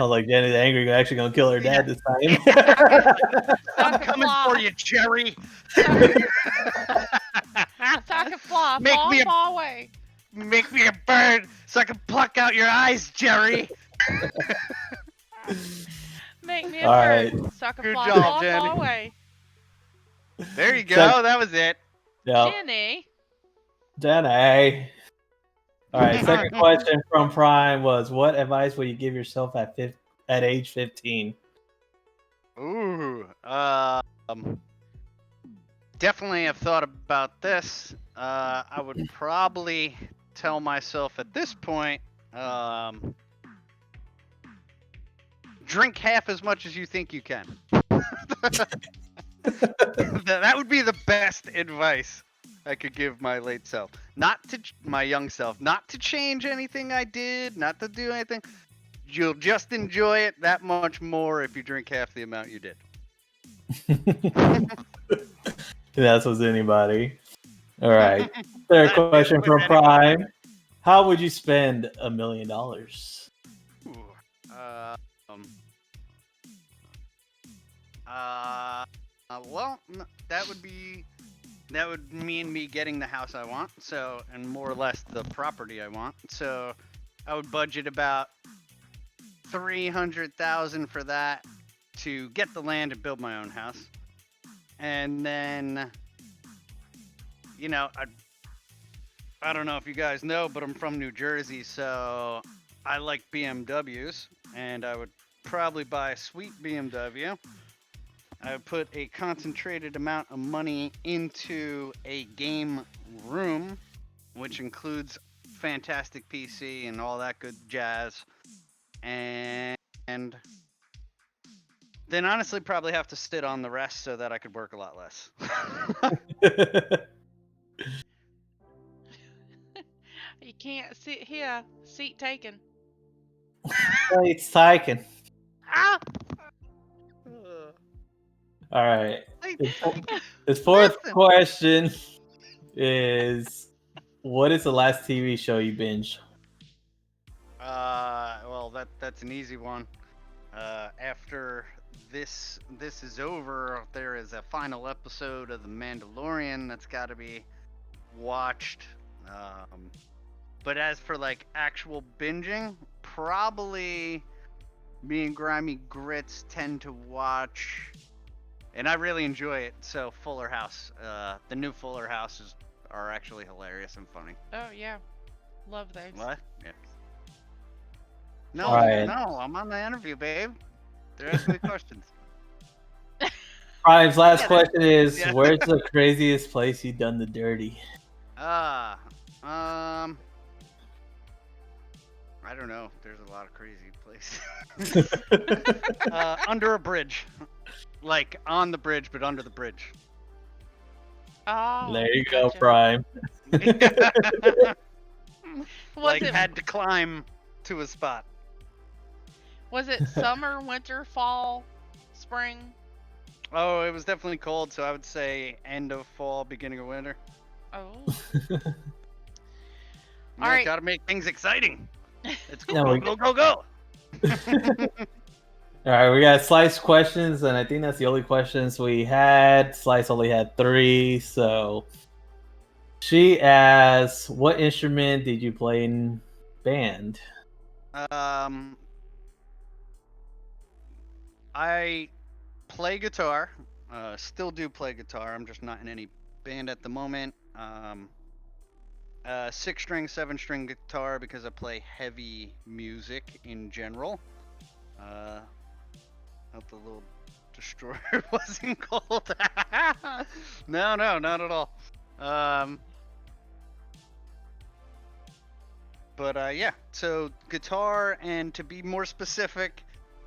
was like, Jenny's angry. You're actually gonna kill her dad this time. So I I'm can coming fly. for you, Jerry. So I can fly Make far, me a- far away. Make me a bird so I can pluck out your eyes, Jerry. Make me a All bird right. so I can Good fly job, far, Jenny. far away. There you go. So- That was it. Yep. Jenny. Jenny. All right. Second question from Prime was, what advice would you give yourself at age 15? Ooh. Definitely have thought about this. I would probably tell myself at this point, drink half as much as you think you can. That would be the best advice I could give my late self. Not to my young self. Not to change anything I did. Not to do anything. You'll just enjoy it that much more if you drink half the amount you did. That's was anybody. All right. Third That question was from anybody. Prime. How would you spend $1 million? Ooh, well, that would mean me getting the house I want, so, and more or less the property I want. So, I would budget about $300,000 for that to get the land and build my own house, and then, I don't know if you guys know, but I'm from New Jersey, so I like BMWs, and I would probably buy a sweet BMW. I would put a concentrated amount of money into a game room, which includes fantastic PC and all that good jazz. And then honestly probably have to sit on the rest so that I could work a lot less. You can't sit here. Seat taken. It's Tyken. Ah! All right. I- His fourth Listen. question is, what is the last TV show you binge? Well, that's an easy one. After this is over, there is a final episode of The Mandalorian that's got to be watched. But as for like actual binging, probably me and Grimy Grits tend to watch, and I really enjoy it. So Fuller House, the new Fuller Houses are actually hilarious and funny. Oh yeah, love those. What? Yeah. No, Alright. no, I'm on the interview, babe. They're asking me questions. Prime's last Yeah, question is, yeah. where's the craziest place you've done the dirty? I don't know. There's a lot of crazy places. Under a bridge, like on the bridge, but under the bridge. Oh, There you go, gotcha. Prime. Like it had to climb to a spot. was it summer, winter, fall, spring? Oh, it was definitely cold, so I would say end of fall, beginning of winter. Oh, Yeah, Alright. gotta make things exciting. Let's go, No, go, we- go, go, go. All right, we got Slice questions, and I think that's the only questions we had. Slice only had 3, so she asks, "What instrument did you play in band?" I play guitar. Still do play guitar. I'm just not in any band at the moment. 6-string, 7-string guitar because I play heavy music in general. Hope the little destroyer wasn't cold. No, not at all. But yeah, so guitar, and to be more specific,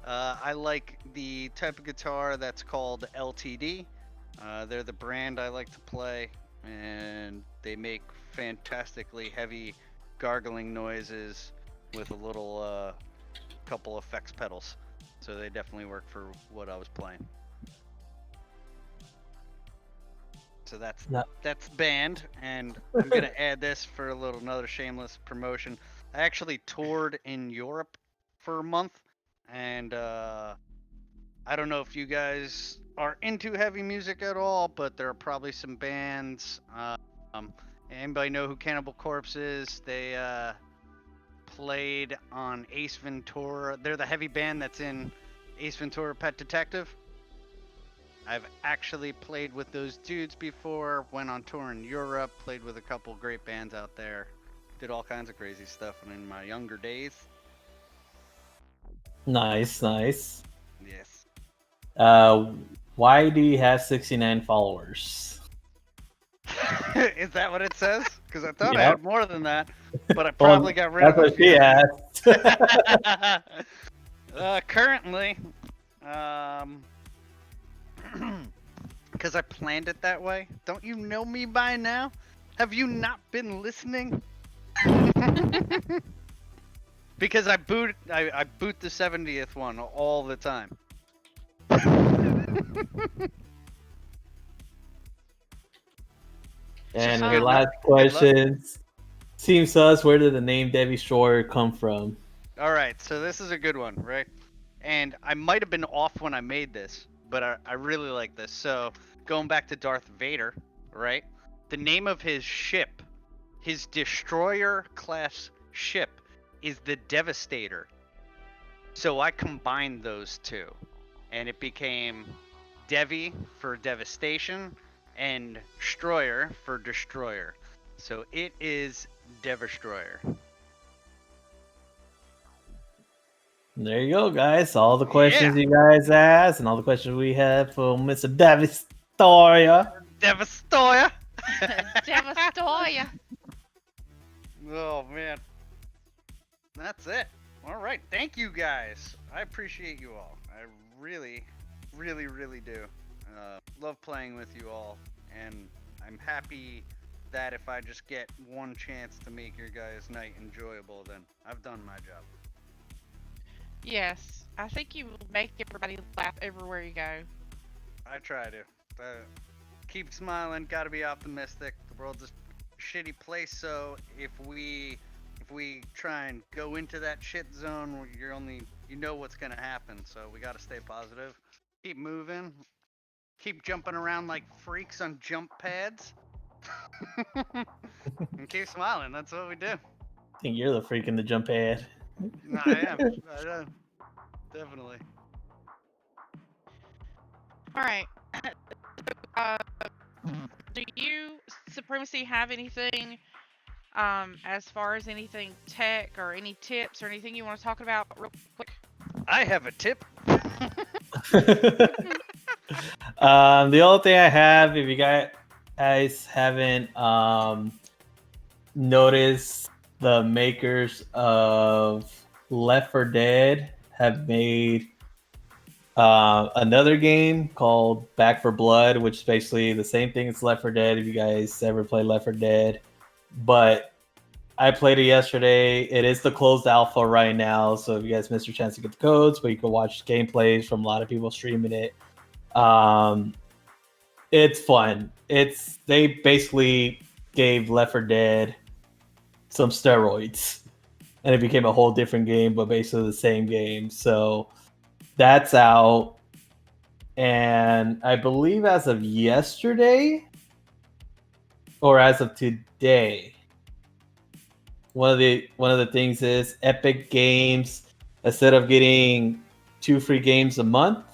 I like the type of guitar that's called LTD. They're the brand I like to play, and they make fantastically heavy gargling noises with a little couple effects pedals. So they definitely work for what I was playing. So that's band, and I'm gonna add this for another shameless promotion. I actually toured in Europe for a month, and I don't know if you guys are into heavy music at all, but there are probably some bands. Anybody know who Cannibal Corpse is? They played on Ace Ventura. They're the heavy band that's in Ace Ventura: Pet Detective. I've actually played with those dudes before, went on tour in Europe, played with a couple great bands out there, did all kinds of crazy stuff in my younger days. Nice. Yes. Why do you have 69 followers? Is that what it says? Because I thought I Yep. had more than that, but I probably got rid of That's what she asked. Currently, because I planned it that way. Don't you know me by now? Have you not been listening? Because I boot the 70th one all the time. And So her good last luck. Good luck. question seems to us, where did the name Devistore come from? All right, so this is a good one, right? And I might have been off when I made this, but I really like this. So going back to Darth Vader, right? The name of his ship, his destroyer class ship, is the Devastator. So I combined those two, and it became Devi for devastation and Stroyer for destroyer. So it is Devastroyer. There you go, guys. All the questions you guys asked and all the questions we had for Mr. Devistoyer. Devastoyer. Devastoyer. Oh man, that's it. All right, thank you guys. I appreciate you all. I really do. Love playing with you all, and I'm happy that if I just get one chance to make your guys' night enjoyable, then I've done my job. Yes, I think you will make everybody laugh everywhere you go. I try to. Keep smiling. Gotta be optimistic. The world's a shitty place, so if we try and go into that shit zone, you're only you know what's gonna happen. So we gotta stay positive. Keep moving. Keep jumping around like freaks on jump pads. And keep smiling. That's what we do. I think you're the freak in the jump pad. No, I am. I am. Definitely. All right. Uh, do you Supremacy have anything as far as anything tech or any tips or anything you want to talk about real quick? I have a tip. The only thing I have, if you guys haven't noticed, the makers of Left 4 Dead have made another game called Back for Blood, which is basically the same thing as Left 4 Dead. If you guys ever play Left 4 Dead, but I played it yesterday. It is the closed alpha right now, so if you guys missed your chance to get the codes, but you can watch gameplays from a lot of people streaming it. Um, it's fun. They basically gave Left 4 Dead some steroids, and it became a whole different game, but basically the same game. So that's out, and I believe as of yesterday or as of today, one of the things is Epic Games, instead of getting 2 free games a month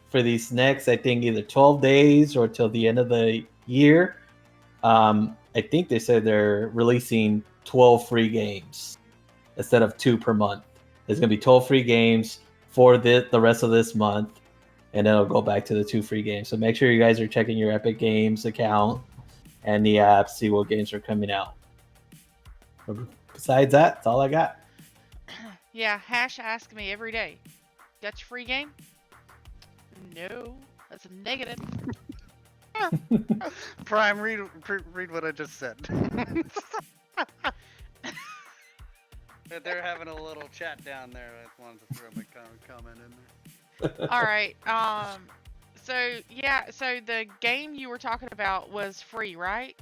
for these next, I think either 12 days or till the end of the year, I think they said they're releasing 12 free games instead of 2 per month. There's gonna be 12 free games for the rest of this month, and then it'll go back to the 2 free games. So make sure you guys are checking your Epic Games account and the app, see what games are coming out. Besides that, that's all I got. Yeah, Hash asks me every day, got your free game? No, that's a negative. Prime, read what I just said. They're having a little chat down there. I wanted to throw my comment in there. All right. So yeah, so the game you were talking about was free, right?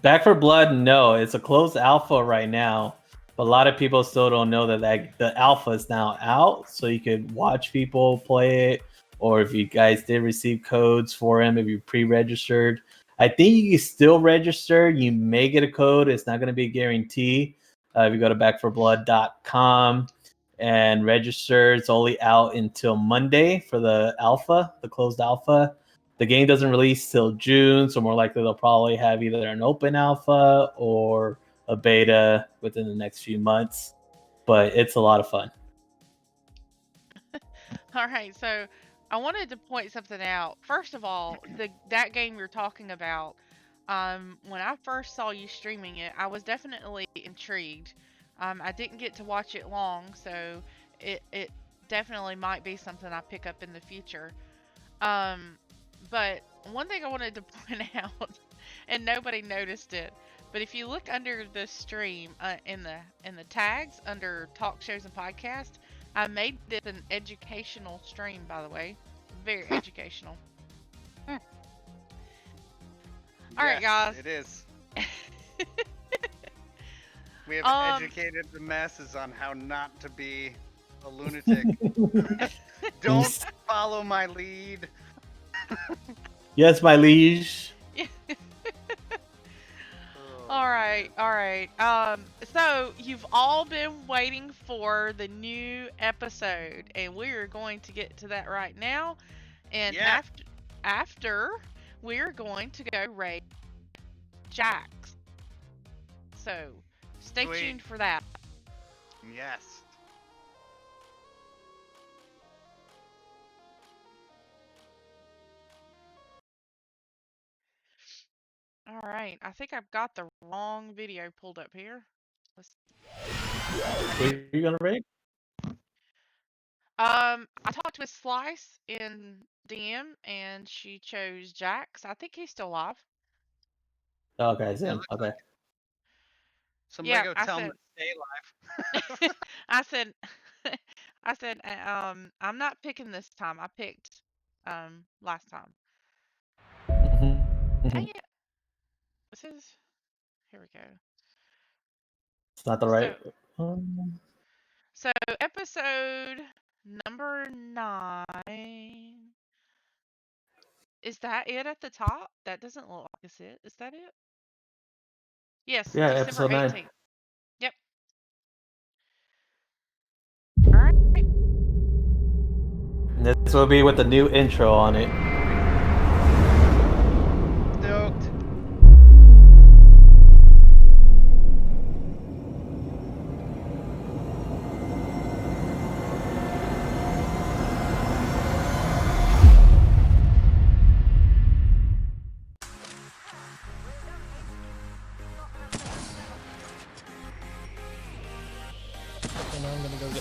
Back for Blood, no, it's a closed alpha right now. But a lot of people still don't know that the alpha is now out, so you could watch people play it, or if you guys did receive codes for him, if you pre-registered, I think you can still register. You may get a code. It's not going to be a guarantee. If you go to backforblood.com and register, it's only out until Monday for the alpha, the closed alpha. The game doesn't release till June, so more likely they'll probably have either an open alpha or a beta within the next few months. But it's a lot of fun. All right, so I wanted to point something out. First of all, that game you're talking about, when I first saw you streaming it, I was definitely intrigued. I didn't get to watch it long, so it definitely might be something I pick up in the future. Um, but one thing I wanted to point out, and nobody noticed it, but if you look under the stream in the tags under talk shows and podcasts, I made this an educational stream, by the way, very educational. All right, Yes, guys. it is. We have Um, educated the masses on how not to be a lunatic. Don't follow my lead. Yes, my liege. all right, all right. So you've all been waiting for the new episode, and we're going to get to that right now. And Yeah. after we're going to go raid Jax. So stay Sweet. tuned for that. Yes. All right, I think I've got the wrong video pulled up here. Let's Who are you gonna rate? I talked with Slice in DM, and she chose Jax. I think he's still alive. Okay, It Zim. looks Okay. like somebody Yeah, go I tell him said. to stay alive. I said. I said, I'm not picking this time. I picked last time. Dang it. This is here we go. It's not the So right. Um, so episode number 9. Is that it at the top? That doesn't look like it's it. Is that it? Yes, yeah, December episode 9. 18th. Yep. All right. And this will be with the new intro on it. Stoked.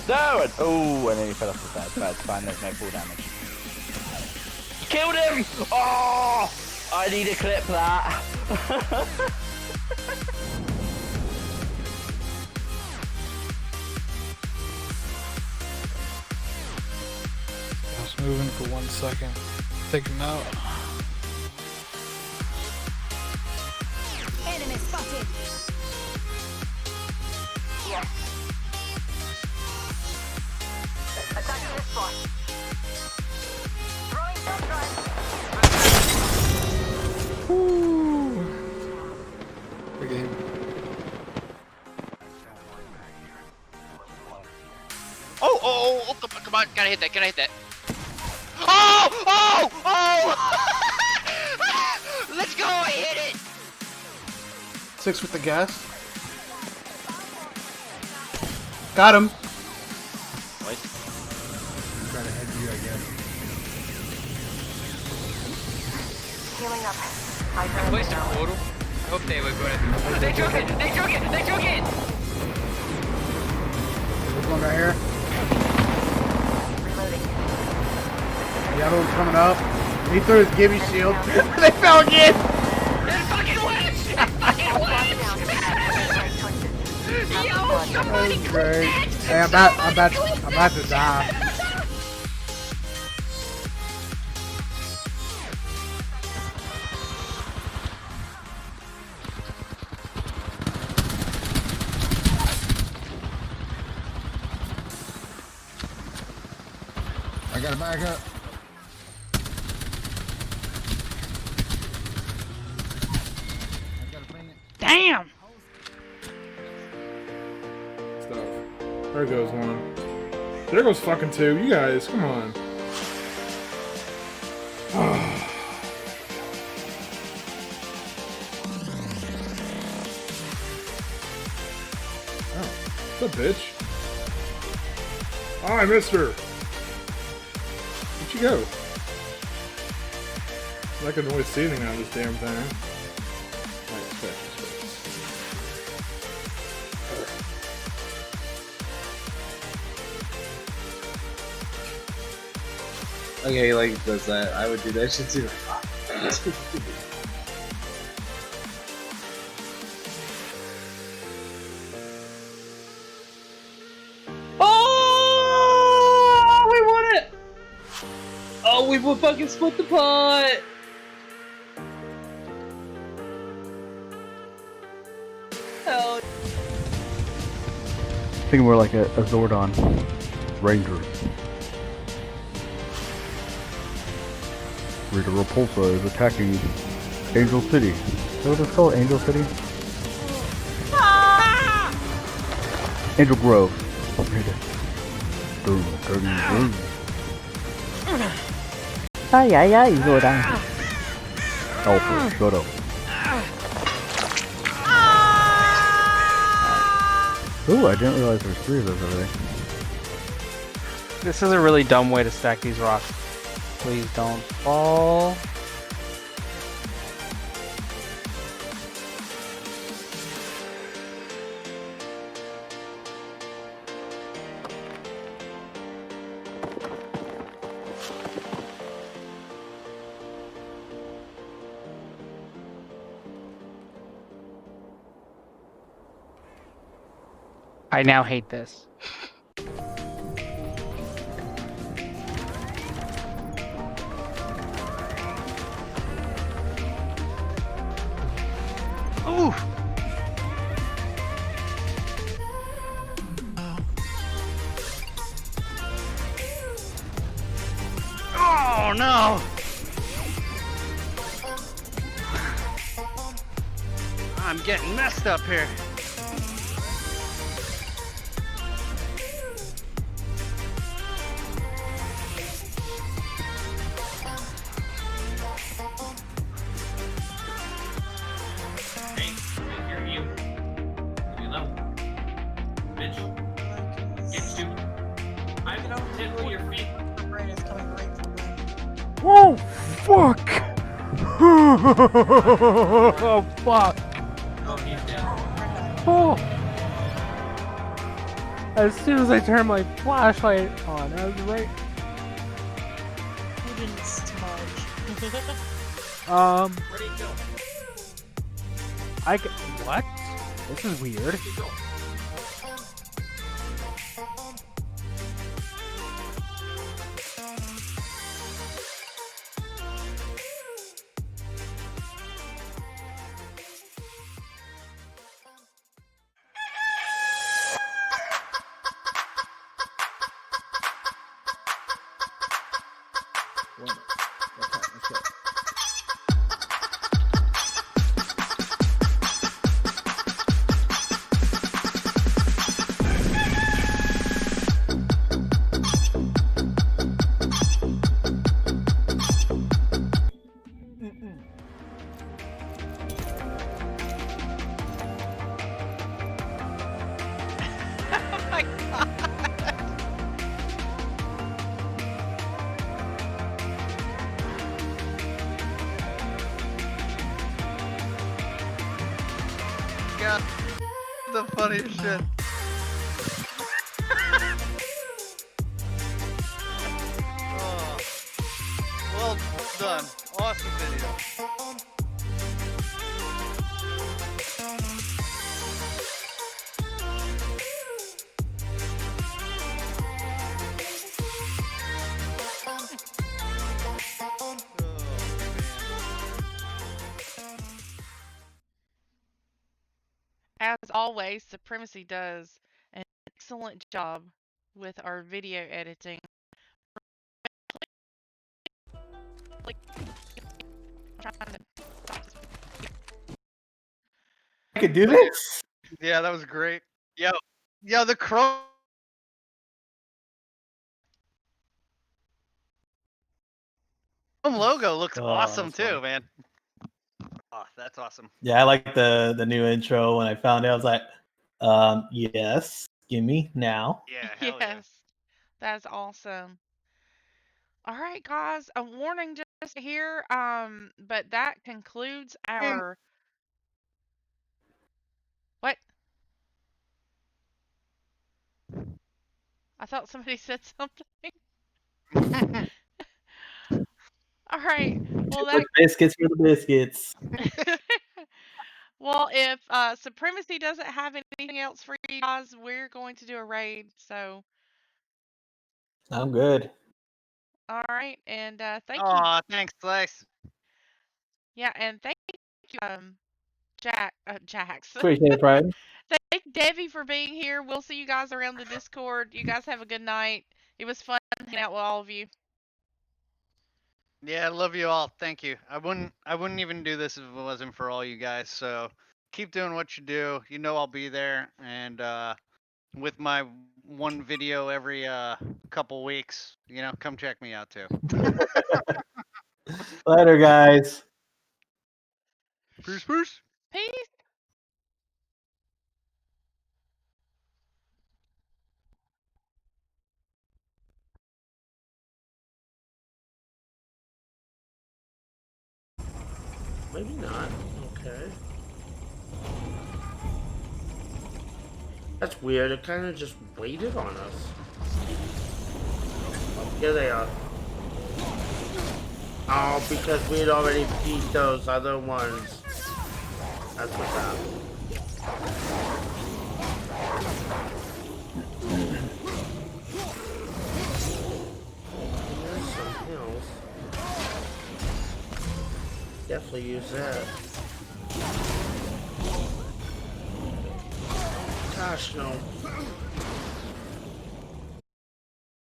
No! Oh, and then he fell off the bed. But it's fine, there's no full damage. Killed him! Oh! I need to clip that. I was moving for 1 second. Take him out. Enemy spotted. Yes. Attacking this spot. Throwing jump drive. Good game. Oh, come on, gotta hit that, Oh! Let's go, I hit it! 6 with the gas. Got him. What? Trying to head you, I guess. Healing up. I placed our portal. I hope they would go ahead. They took it! There's one right here. Reloading. The other one's coming up. He threw his gimme shield. They fell again. It fucking works! Yo, somebody That's clip great. that! Hey, I'm about to die. I gotta back up. Damn. Stuff. There goes one. There goes fucking 2. You guys, come on. Oh, what's up, bitch? Hi, mister. Where'd you go? I can always see anything out of this damn thing. Like, space. Okay, like does that. I would do that shit too. Oh, we won it! Oh, we will fucking split the pot! Hell. Thinking more like a Zordon Ranger. Rita Repulsa is attacking Angel City. Is that what it's called? Angel City? Angel Grove. Ay, ay, ay, Zordon. Alpha, shut up. Ooh, I didn't realize there's 3 of those over there. This is a really dumb way to stack these rocks. Please don't fall. I now hate this. Ooh. Oh no! I'm getting messed up here. Hey, I hear you. Leave me alone. Bitch. Get stupid. I can tickle your feet. Whoa! Fuck! Oh, fuck! Oh, he's dead. Oh! As soon as I turned my flashlight on, I was right. Who didn't smudge? Where'd he go? What? This is weird. Where'd he go? Oh my god. God, the funniest shit. Oh, well done. Awesome video. As always, Supremacy does an excellent job with our video editing. I could do this? Yeah, that was great. Yo, the Chrome logo looks Oh, awesome that's too, funny. man. Oh, that's awesome. Yeah, I like the new intro. When I found it, I was like, yes, gimme now. Yeah, hell yeah. Yes, that's awesome. All right, guys, a warning just here. But that concludes our. What? I thought somebody said something. All right. Well, that. Biscuits for the biscuits. Well, if Supremacy doesn't have anything else for you guys, we're going to do a raid. So, I'm good. all right, and thank you. Aw, thanks, Slice. Yeah, and thank you, Jax. Appreciate it, Pride. Thank Debbie for being here. We'll see you guys around the Discord. You guys have a good night. It was fun hanging out with all of you. Yeah, I love you all. Thank you. I wouldn't even do this if it wasn't for all you guys. So keep doing what you do. You know I'll be there, and with my one video every couple weeks, come check me out too. Later, guys. Peace, peace. Peace. Maybe not. Okay. That's weird. It kind of just waited on us. Here they are. Oh, because we had already beat those other ones. That's what's happening. There's something else. Definitely use that. Gosh, no.